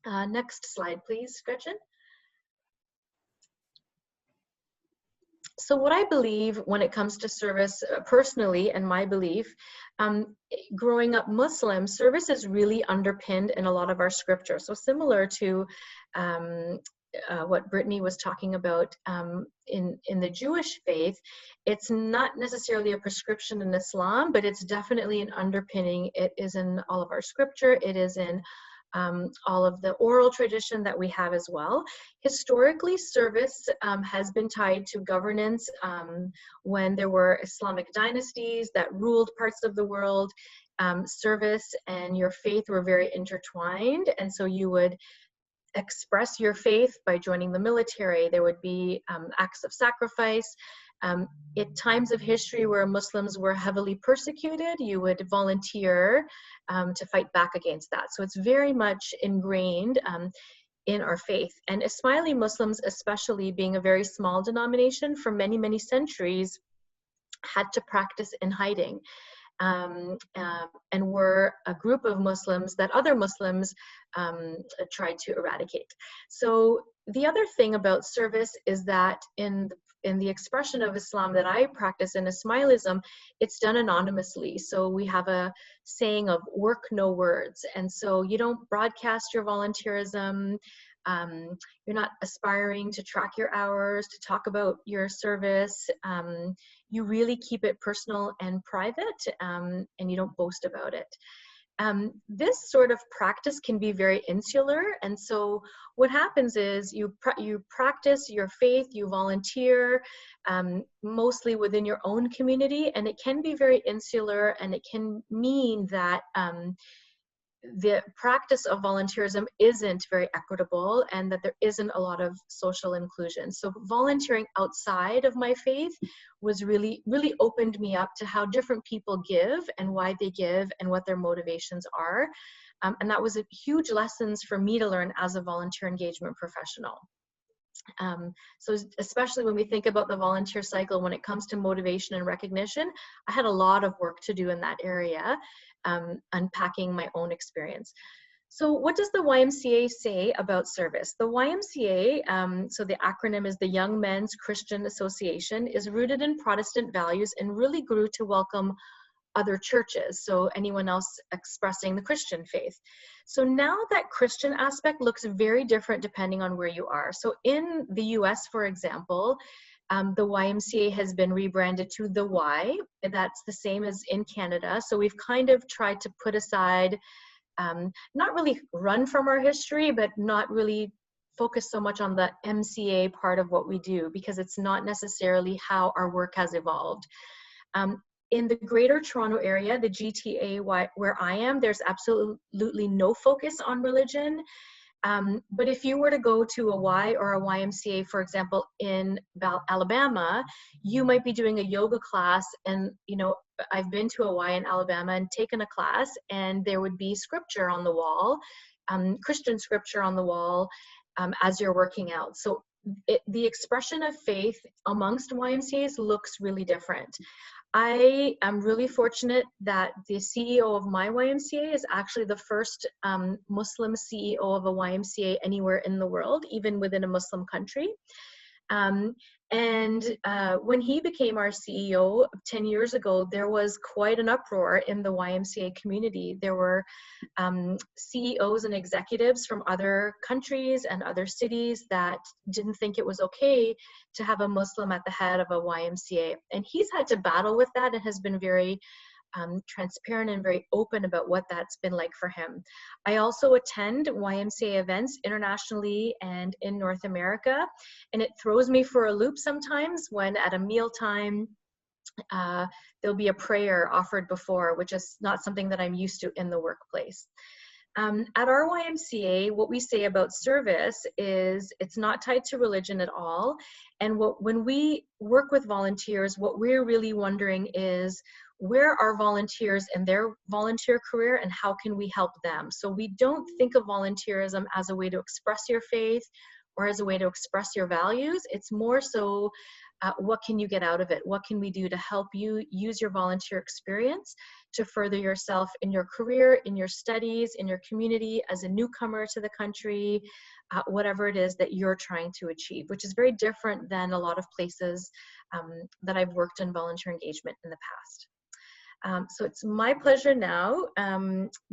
Next slide, please, Gretchen. So what I believe when it comes to service personally, and my belief, growing up Muslim, service is really underpinned in a lot of our scripture. So similar to what Brittany was talking about in the Jewish faith, it's not necessarily a prescription in Islam, but it's definitely an underpinning. It is in all of our scripture. It is in all of the oral tradition that we have as well. Historically, service has been tied to governance when there were Islamic dynasties that ruled parts of the world. Service and your faith were very intertwined, and so you would express your faith by joining the military. There would be acts of sacrifice. At times of history where Muslims were heavily persecuted, you would volunteer to fight back against that. So it's very much ingrained in our faith. And Ismaili Muslims, especially being a very small denomination for many, many centuries, had to practice in hiding. And were a group of Muslims that other Muslims tried to eradicate. So the other thing about service is that in the expression of Islam that I practice in Ismailism, it's done anonymously. So we have a saying of work no words. And so you don't broadcast your volunteerism. You're not aspiring to track your hours, to talk about your service. You really keep it personal and private, and you don't boast about it. This sort of practice can be very insular, and so what happens is you practice your faith, you volunteer, mostly within your own community, and it can be very insular, and it can mean that the practice of volunteerism isn't very equitable and that there isn't a lot of social inclusion. So volunteering outside of my faith was really opened me up to how different people give and why they give and what their motivations are. And that was a huge lessons for me to learn as a volunteer engagement professional. So especially when we think about the volunteer cycle, when it comes to motivation and recognition, I had a lot of work to do in that area, unpacking my own experience. So what does the YMCA say about service? The YMCA, so the acronym is the Young Men's Christian Association, is rooted in Protestant values and really grew to welcome other churches, so anyone else expressing the Christian faith. So now that Christian aspect looks very different depending on where you are. So in the US, for example, the YMCA has been rebranded to the Y. That's the same as in Canada. So we've kind of tried to put aside, not really run from our history, but not really focus so much on the MCA part of what we do, because it's not necessarily how our work has evolved. In the Greater Toronto Area, the GTA where I am, there's absolutely no focus on religion. But if you were to go to a Y or a YMCA, for example, in Alabama, you might be doing a yoga class, and I've been to a Y in Alabama and taken a class, and there would be scripture on the wall, Christian scripture on the wall, as you're working out. So the expression of faith amongst YMCAs looks really different. I am really fortunate that the CEO of my YMCA is actually the first Muslim CEO of a YMCA anywhere in the world, even within a Muslim country. When he became our CEO 10 years ago, there was quite an uproar in the YMCA community. There were CEOs and executives from other countries and other cities that didn't think it was okay to have a Muslim at the head of a YMCA. And he's had to battle with that and has been very transparent and very open about what that's been like for him. I also attend YMCA events internationally and in North America, and it throws me for a loop sometimes when at a mealtime there'll be a prayer offered before, which is not something that I'm used to in the workplace. At our YMCA, what we say about service is it's not tied to religion at all. And when we work with volunteers, what we're really wondering is, where are volunteers in their volunteer career and how can we help them? So we don't think of volunteerism as a way to express your faith or as a way to express your values. It's more so, what can you get out of it? What can we do to help you use your volunteer experience to further yourself in your career, in your studies, in your community, as a newcomer to the country, whatever it is that you're trying to achieve, which is very different than a lot of places that I've worked in volunteer engagement in the past. So it's my pleasure now,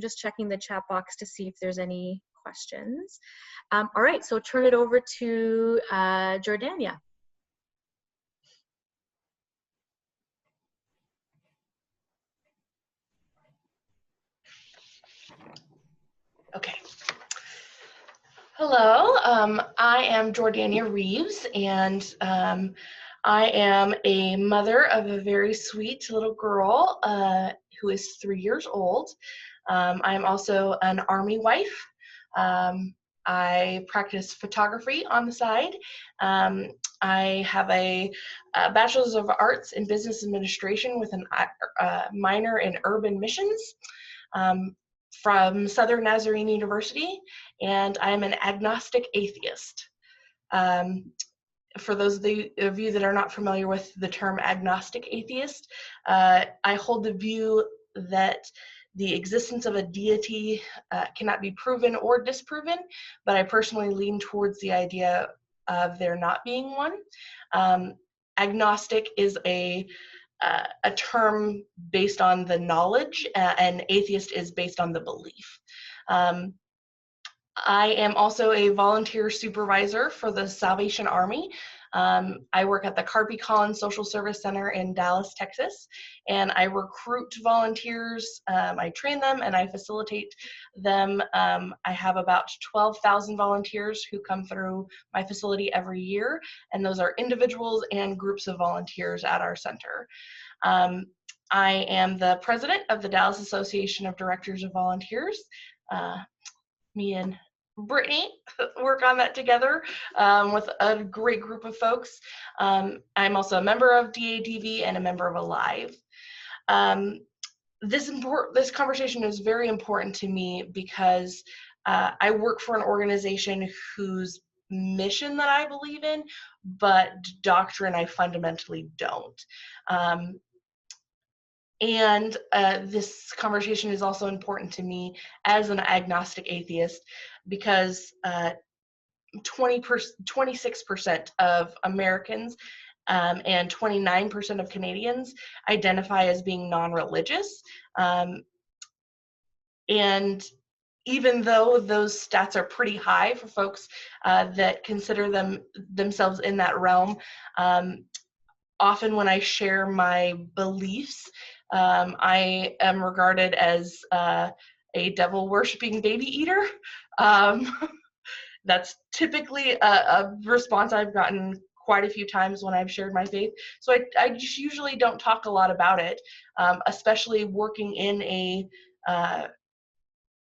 just checking the chat box to see if there's any questions. All right, so turn it over to Jordania. Okay. Hello, I am Jordania Reeves, and I am a mother of a very sweet little girl who is 3 years old. I am also an Army wife. I practice photography on the side. I have a Bachelor's of Arts in Business Administration with a minor in Urban Missions. From Southern Nazarene University, and I'm an agnostic atheist. For those of you that are not familiar with the term agnostic atheist, I hold the view that the existence of a deity cannot be proven or disproven, but I personally lean towards the idea of there not being one. Agnostic is a term based on the knowledge, and atheist is based on the belief. I am also a volunteer supervisor for the Salvation Army. I work at the Carpy Collins Social Service Center in Dallas, Texas, and I recruit volunteers. I train them and I facilitate them. I have about 12,000 volunteers who come through my facility every year, and those are individuals and groups of volunteers at our center. I am the president of the Dallas Association of Directors of Volunteers. Me and Brittany work on that together with a great group of folks. I'm also a member of DADV and a member of Alive. This conversation is very important to me because I work for an organization whose mission that I believe in, but doctrine I fundamentally don't. And this conversation is also important to me as an agnostic atheist because 26% of Americans and 29% of Canadians identify as being non-religious. And even though those stats are pretty high for folks that consider themselves in that realm, often when I share my beliefs, I am regarded as a devil-worshipping baby eater. That's typically a response I've gotten quite a few times when I've shared my faith. So I just usually don't talk a lot about it, especially working in a,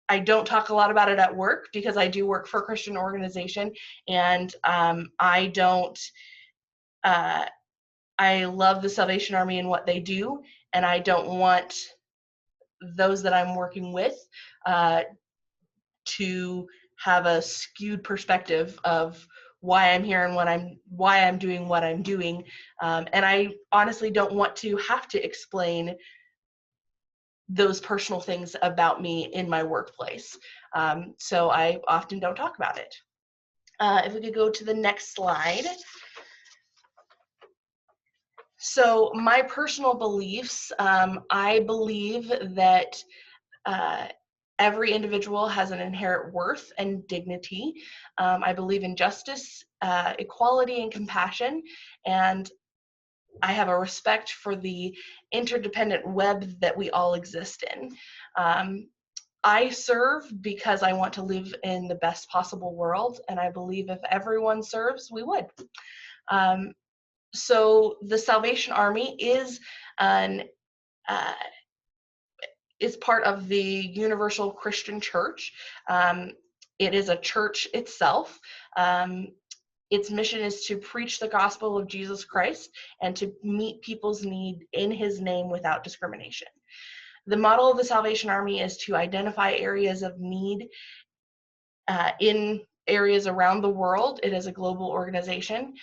I don't talk a lot about it at work because I do work for a Christian organization, and I love the Salvation Army and what they do, and I don't want those that I'm working with to have a skewed perspective of why I'm here and why I'm doing what I'm doing. And I honestly don't want to have to explain those personal things about me in my workplace. So I often don't talk about it. If we could go to the next slide. So my personal beliefs, I believe that every individual has an inherent worth and dignity. I believe in justice, equality, and compassion, and I have a respect for the interdependent web that we all exist in. I serve because I want to live in the best possible world, and I believe if everyone serves, we would. So the Salvation Army is part of the Universal Christian Church. It is a church itself. Its mission is to preach the gospel of Jesus Christ and to meet people's need in his name without discrimination. The model of the Salvation Army is to identify areas of need in areas around the world. It is a global organization.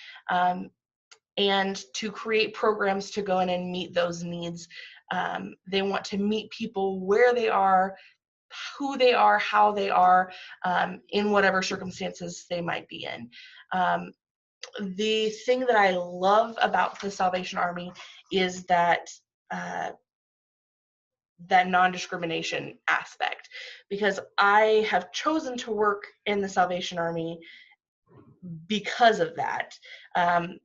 And to create programs to go in and meet those needs. They want to meet people where they are, who they are, how they are, in whatever circumstances they might be in. The thing that I love about the Salvation Army is that that non-discrimination aspect, because I have chosen to work in the Salvation Army because of that. And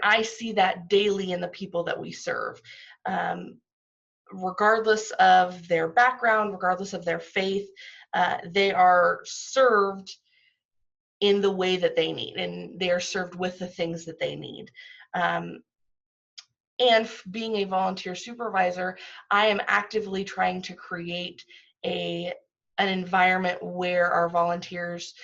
I see that daily in the people that we serve. Regardless of their background, regardless of their faith, they are served in the way that they need, and they are served with the things that they need. And being a volunteer supervisor, I am actively trying to create an environment where our volunteers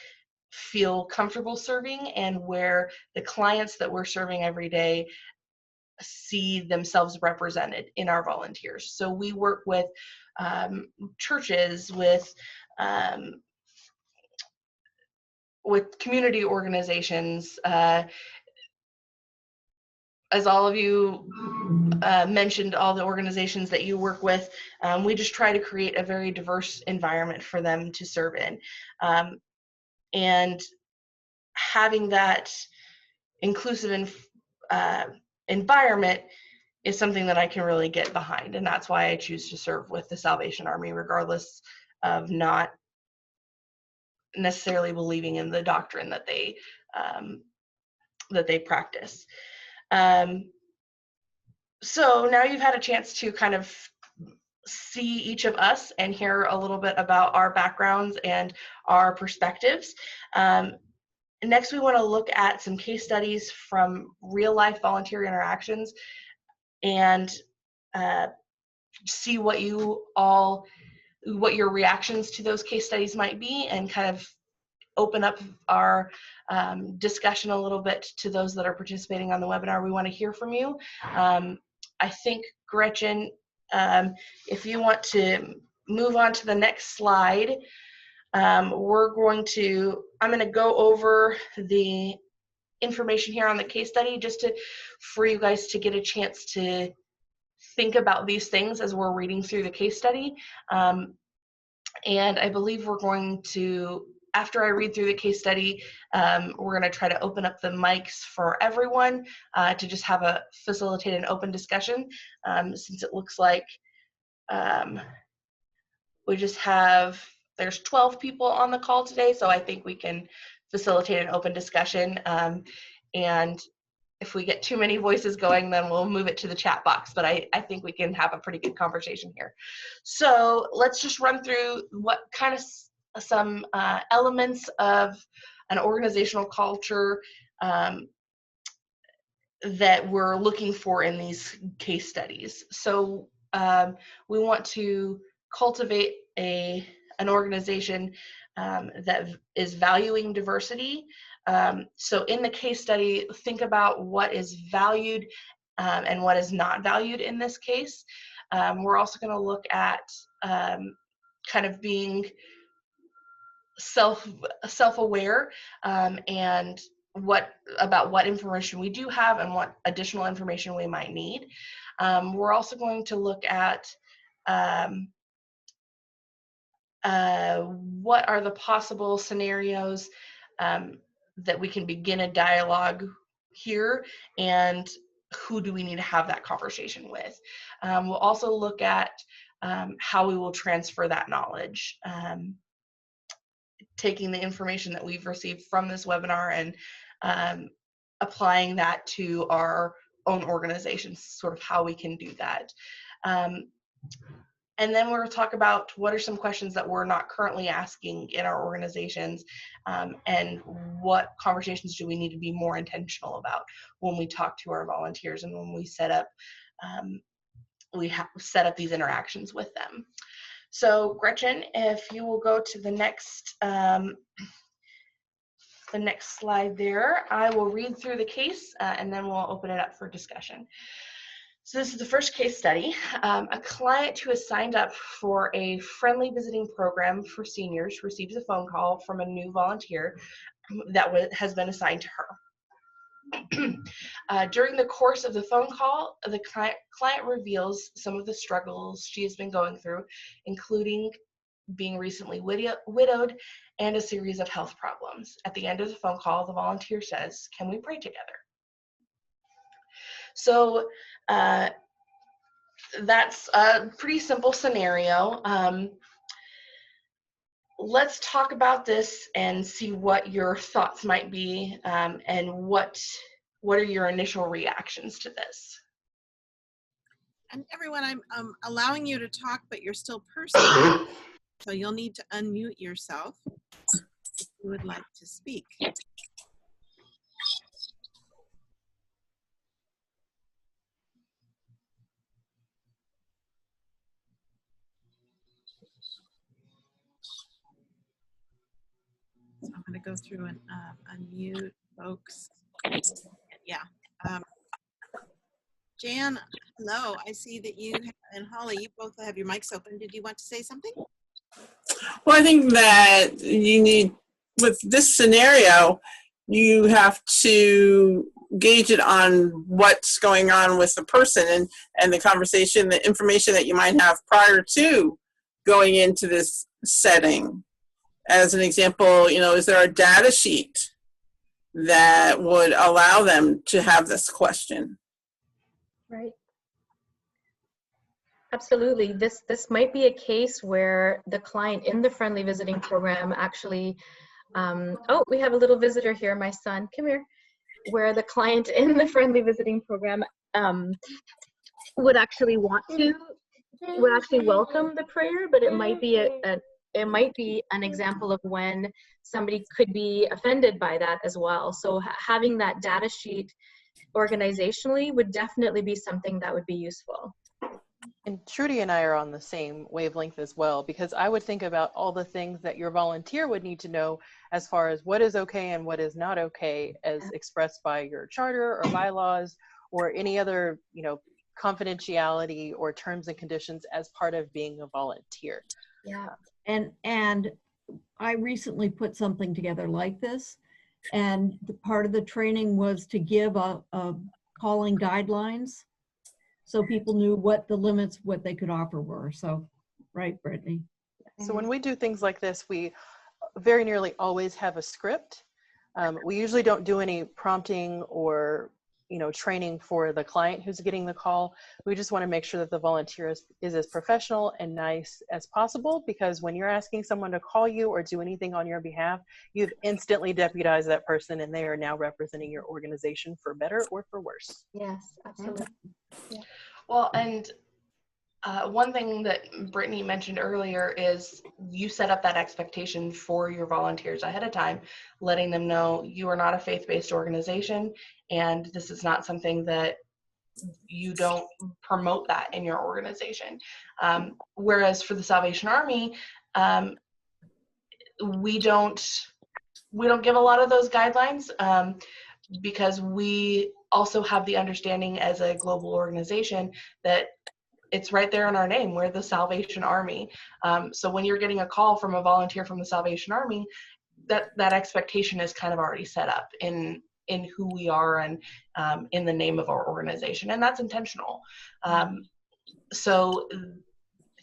feel comfortable serving, and where the clients that we're serving every day see themselves represented in our volunteers. So we work with churches, with community organizations, as all of you mentioned, all the organizations that you work with, we just try to create a very diverse environment for them to serve in. And having that inclusive environment is something that I can really get behind. And that's why I choose to serve with the Salvation Army, regardless of not necessarily believing in the doctrine that they practice. So now you've had a chance to kind of see each of us and hear a little bit about our backgrounds and our perspectives. Next, we want to look at some case studies from real life volunteer interactions, and see what your reactions to those case studies might be, and kind of open up our discussion a little bit to those that are participating on the webinar. We want to hear from you. I think, Gretchen, if you want to move on to the next slide, I'm going to go over the information here on the case study, just for you guys to get a chance to think about these things as we're reading through the case study. And I believe we're going to, after I read through the case study, we're going to try to open up the mics for everyone to just facilitate an open discussion, since it looks like there's 12 people on the call today, so I think we can facilitate an open discussion. And if we get too many voices going, then we'll move it to the chat box, but I think we can have a pretty good conversation here. So let's just run through what kind of some elements of an organizational culture that we're looking for in these case studies. So we want to cultivate an organization that is valuing diversity. So in the case study, think about what is valued and what is not valued in this case. We're also going to look at kind of being self-aware and about what information we do have and what additional information we might need. We're also going to look at what are the possible scenarios that we can begin a dialogue here, and who do we need to have that conversation with. We'll also look at how we will transfer that knowledge, taking the information that we've received from this webinar and applying that to our own organizations, sort of how we can do that. And then we're going to talk about what are some questions that we're not currently asking in our organizations, and what conversations do we need to be more intentional about when we talk to our volunteers and when we set up these interactions with them. So Gretchen, if you will go to the next slide there, I will read through the case and then we'll open it up for discussion. So this is the first case study. A client who has signed up for a friendly visiting program for seniors receives a phone call from a new volunteer that has been assigned to her. During the course of the phone call, the client reveals some of the struggles she has been going through, including being recently widowed and a series of health problems. At the end of the phone call, the volunteer says, "Can we pray together?" So that's a pretty simple scenario. Let's talk about this and see what your thoughts might be, and what are your initial reactions to this? And everyone, I'm allowing you to talk, but you're still personal. So you'll need to unmute yourself if you would like to speak. So I'm going to go through and unmute folks. Yeah. Jan, hello. I see that you and Holly, you both have your mics open. Did you want to say something? Well, I think that you need, with this scenario, you have to gauge it on what's going on with the person and the conversation, the information that you might have prior to going into this setting. As an example, is there a data sheet that would allow them to have this question? Right. Absolutely. This might be a case where the client in the Friendly Visiting Program actually, oh, we have a little visitor here, my son, come here, where the client in the Friendly Visiting Program would actually welcome the prayer, but it might be an example of when somebody could be offended by that as well. So having that data sheet organizationally would definitely be something that would be useful. And Trudy and I are on the same wavelength as well, because I would think about all the things that your volunteer would need to know as far as what is okay and what is not okay as expressed by your charter or bylaws or any other, confidentiality or terms and conditions as part of being a volunteer. Yeah. And I recently put something together like this, and the part of the training was to give a calling guidelines so people knew what the limits, what they could offer were. So, right, Brittany? So when we do things like this, we very nearly always have a script. We usually don't do any prompting or training for the client who's getting the call. We just want to make sure that the volunteer is as professional and nice as possible, because when you're asking someone to call you or do anything on your behalf, you've instantly deputized that person and they are now representing your organization for better or for worse. Yes, absolutely. Yeah. Well, and one thing that Brittany mentioned earlier is you set up that expectation for your volunteers ahead of time, letting them know you are not a faith-based organization, and this is not something that you don't promote that in your organization. Whereas for the Salvation Army, we don't give a lot of those guidelines, because we also have the understanding as a global organization that it's right there in our name. We're the Salvation Army. So when you're getting a call from a volunteer from the Salvation Army, that expectation is kind of already set up in who we are and in the name of our organization, and that's intentional. So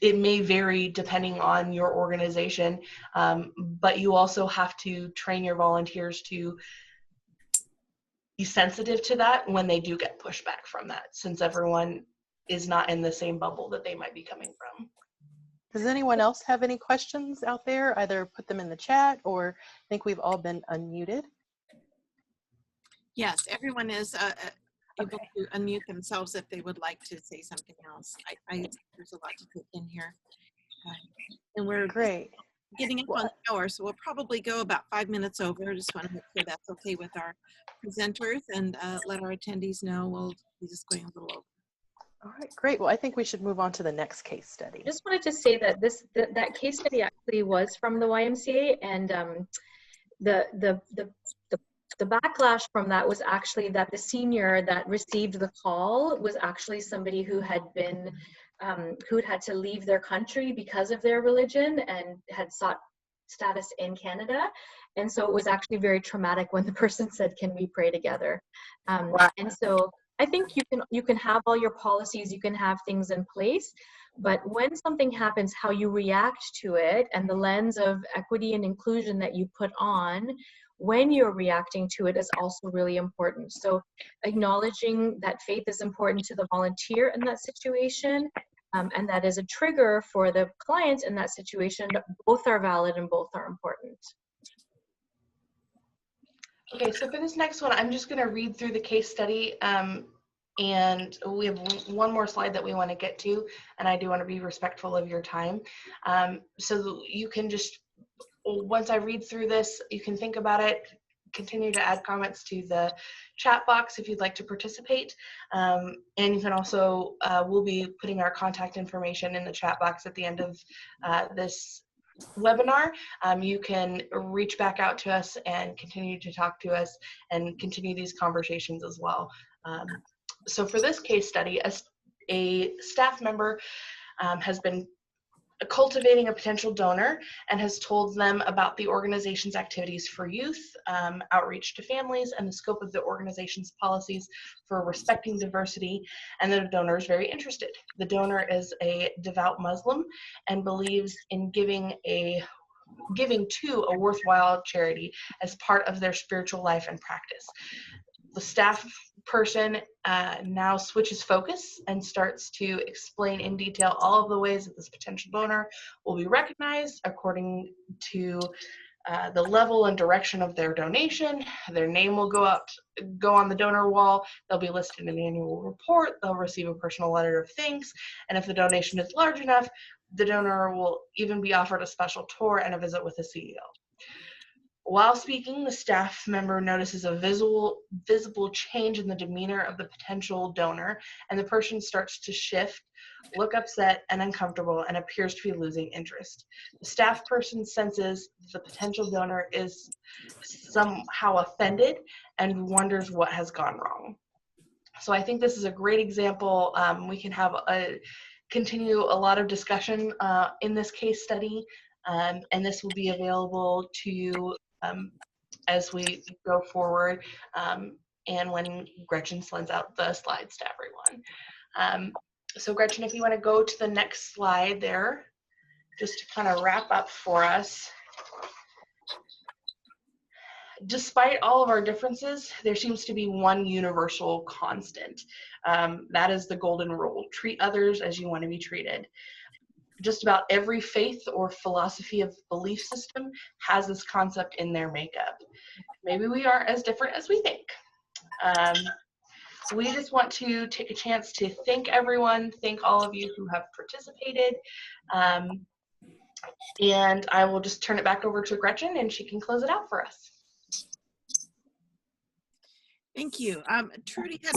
it may vary depending on your organization, but you also have to train your volunteers to be sensitive to that when they do get pushback from that, since everyone is not in the same bubble that they might be coming from. Does anyone else have any questions out there? Either put them in the chat, or I think we've all been unmuted. Yes, everyone is able to unmute themselves if they would like to say something else. There's a lot to put in here. And we're Great. getting up on the hour, so we'll probably go about 5 minutes over. I just want to make sure that's okay with our presenters and let our attendees know we'll be just going a little over. All right, great. Well, I think we should move on to the next case study. Just wanted to say that that case study actually was from the YMCA, and the backlash from that was actually that the senior that received the call was actually somebody who had been who'd had to leave their country because of their religion and had sought status in Canada. And so it was actually very traumatic when the person said, "Can we pray together?" Wow. And so I think you can have all your policies, you can have things in place, but when something happens, how you react to it and the lens of equity and inclusion that you put on when you're reacting to it is also really important. So acknowledging that faith is important to the volunteer in that situation, and that is a trigger for the client in that situation, both are valid and both are important. Okay, so for this next one, I'm just going to read through the case study, and we have one more slide that we want to get to, and I do want to be respectful of your time. So you can just, once I read through this, you can think about it, continue to add comments to the chat box if you'd like to participate. And you can also, we'll be putting our contact information in the chat box at the end of this webinar. You can reach back out to us and continue to talk to us and continue these conversations as well. So for this case study, a staff member has been cultivating a potential donor and has told them about the organization's activities for youth, outreach to families, and the scope of the organization's policies for respecting diversity, and the donor is very interested. The donor is a devout Muslim and believes in giving to a worthwhile charity as part of their spiritual life and practice. The staff person now switches focus and starts to explain in detail all of the ways that this potential donor will be recognized according to the level and direction of their donation. Their name will go on the donor wall. They'll be listed in the annual report. They'll receive a personal letter of thanks. And if the donation is large enough, the donor will even be offered a special tour and a visit with the CEO. While speaking, the staff member notices a visible change in the demeanor of the potential donor, and the person starts to shift, look upset and uncomfortable, and appears to be losing interest. The staff person senses the potential donor is somehow offended and wonders what has gone wrong. So I think this is a great example. We can have continue a lot of discussion in this case study, and this will be available to you as we go forward, and when Gretchen sends out the slides to everyone. So Gretchen, if you want to go to the next slide there, just to kind of wrap up for us. Despite all of our differences, there seems to be one universal constant. That is the golden rule: treat others as you want to be treated. Just about every faith or philosophy of belief system has this concept in their makeup. Maybe we aren't as different as we think. We just want to take a chance to thank everyone, thank all of you who have participated. And I will just turn it back over to Gretchen and she can close it out for us. Thank you. Trudy had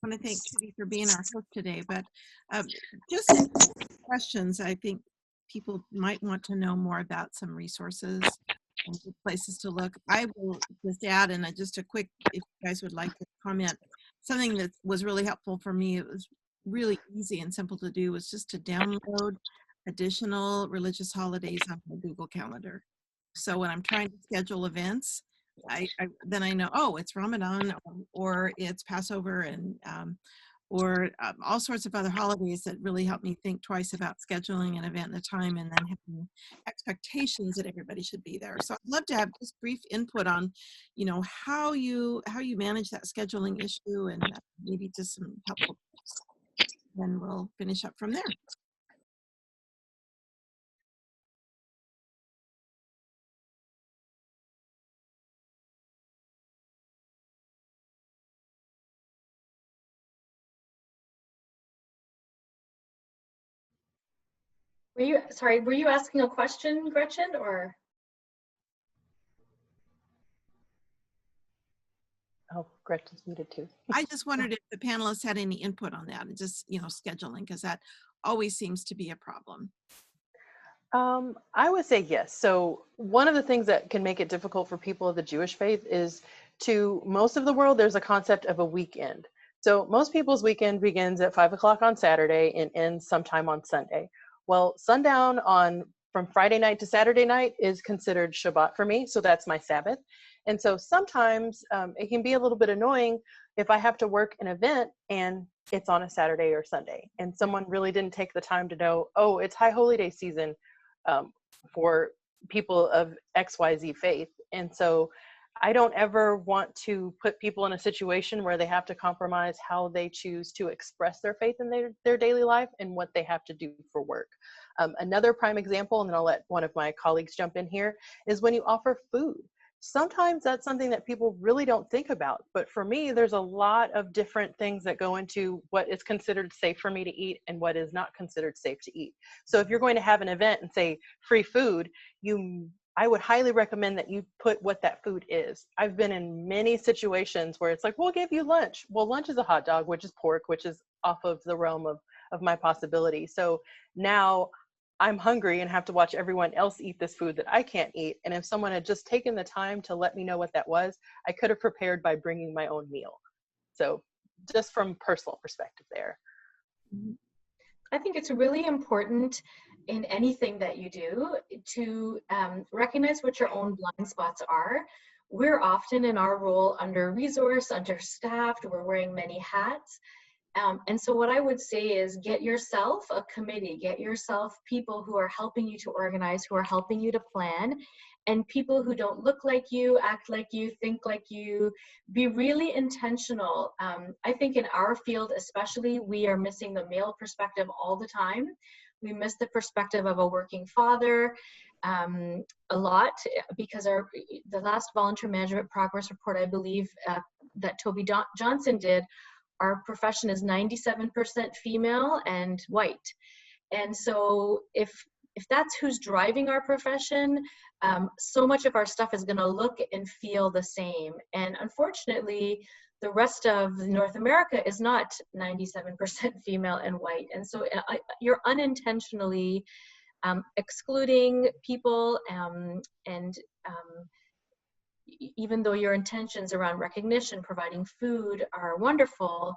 I want to thank Trudy for being our host today, but just questions. I think people might want to know more about some resources and good places to look. I will just add, and just a quick, if you guys would like to comment, something that was really helpful for me, it was really easy and simple to do, was just to download additional religious holidays on my Google Calendar. So when I'm trying to schedule events, then I know, oh, it's Ramadan or it's Passover, and or all sorts of other holidays that really help me think twice about scheduling an event and a time, and then having expectations that everybody should be there. So I'd love to have just brief input on, how you manage that scheduling issue, and maybe just some helpful tips. Then we'll finish up from there. Were you asking a question, Gretchen, or? Oh, Gretchen's muted too. I just wondered if the panelists had any input on that, and just, scheduling, because that always seems to be a problem. I would say yes. So one of the things that can make it difficult for people of the Jewish faith is, to most of the world, there's a concept of a weekend. So most people's weekend begins at 5 o'clock on Saturday and ends sometime on Sunday. Well, sundown from Friday night to Saturday night is considered Shabbat for me, so that's my Sabbath. And so sometimes it can be a little bit annoying if I have to work an event and it's on a Saturday or Sunday, and someone really didn't take the time to know, oh, it's High Holy Day season for people of XYZ faith. And so I don't ever want to put people in a situation where they have to compromise how they choose to express their faith in their daily life and what they have to do for work. Another prime example, and then I'll let one of my colleagues jump in here, is when you offer food. Sometimes that's something that people really don't think about. But for me, there's a lot of different things that go into what is considered safe for me to eat and what is not considered safe to eat. So if you're going to have an event and say free food, I would highly recommend that you put what that food is. I've been in many situations where it's like, we'll give you lunch. Well, lunch is a hot dog, which is pork, which is off of the realm of my possibility. So now I'm hungry and have to watch everyone else eat this food that I can't eat. And if someone had just taken the time to let me know what that was, I could have prepared by bringing my own meal. So just from personal perspective there. I think it's really important in anything that you do to recognize what your own blind spots are. We're often in our role under-resourced, understaffed, we're wearing many hats. And so what I would say is get yourself a committee, get yourself people who are helping you to organize, who are helping you to plan, and people who don't look like you, act like you, think like you. Be really intentional. I think in our field especially, we are missing the male perspective all the time. We miss the perspective of a working father a lot, because the last Volunteer Management Progress Report, I believe, that Toby Johnson did, our profession is 97% female and white. And so if that's who's driving our profession, so much of our stuff is going to look and feel the same. And unfortunately, the rest of North America is not 97% female and white. And so you're unintentionally excluding people, and even though your intentions around recognition, providing food are wonderful,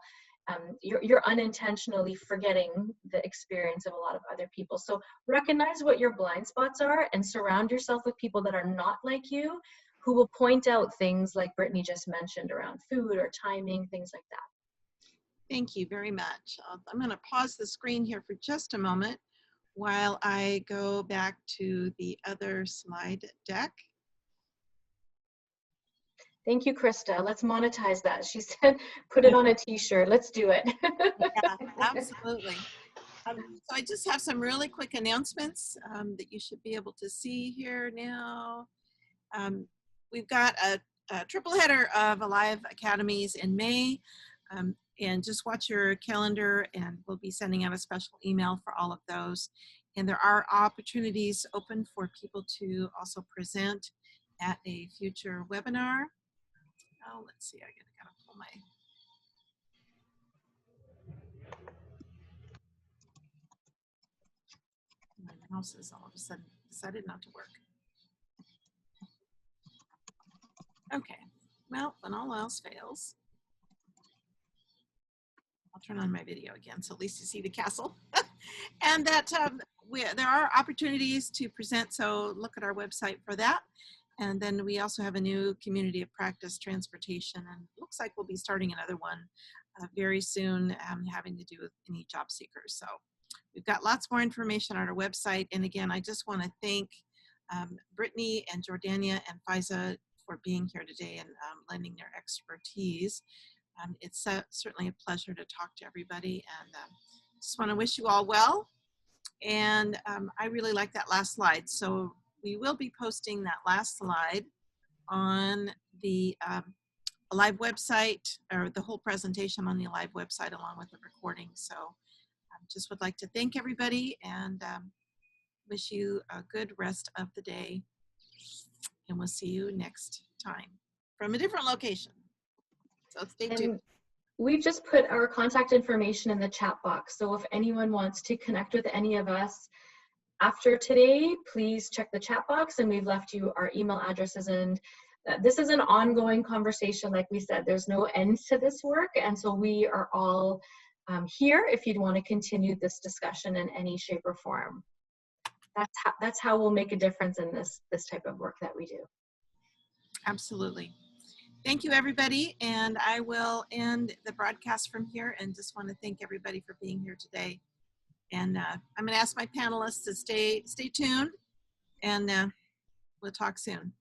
you're unintentionally forgetting the experience of a lot of other people. So recognize what your blind spots are and surround yourself with people that are not like you, who will point out things like Brittany just mentioned around food or timing, things like that. Thank you very much. I'm going to pause the screen here for just a moment while I go back to the other slide deck. Thank you, Krista. Let's monetize that. She said, put it on a t-shirt. Let's do it. Yeah, absolutely. So I just have some really quick announcements that you should be able to see here now. We've got a triple header of Alive Academies in May. And just watch your calendar, and we'll be sending out a special email for all of those. And there are opportunities open for people to also present at a future webinar. Oh, let's see, I gotta pull my mouse is all of a sudden decided not to work. Okay, well, when all else fails, I'll turn on my video again, so at least you see the castle. And that there are opportunities to present, so look at our website for that. And then we also have a new community of practice transportation, and it looks like we'll be starting another one very soon, having to do with any job seekers. So we've got lots more information on our website. And again, I just want to thank Brittany and Jordania and Faiza for being here today and lending their expertise. It's certainly a pleasure to talk to everybody, and just want to wish you all well. And I really like that last slide. So we will be posting that last slide on the Alive website, or the whole presentation on the Alive website along with the recording. So I just would like to thank everybody and wish you a good rest of the day. And we'll see you next time from a different location. So stay tuned. We've just put our contact information in the chat box. So if anyone wants to connect with any of us after today, please check the chat box, and we've left you our email addresses. And this is an ongoing conversation. Like we said, there's no end to this work. And so we are all here if you'd want to continue this discussion in any shape or form. That's how we'll make a difference in this type of work that we do. Absolutely. Thank you, everybody, and I will end the broadcast from here, and just want to thank everybody for being here today. And I'm going to ask my panelists to stay tuned, and We'll talk soon.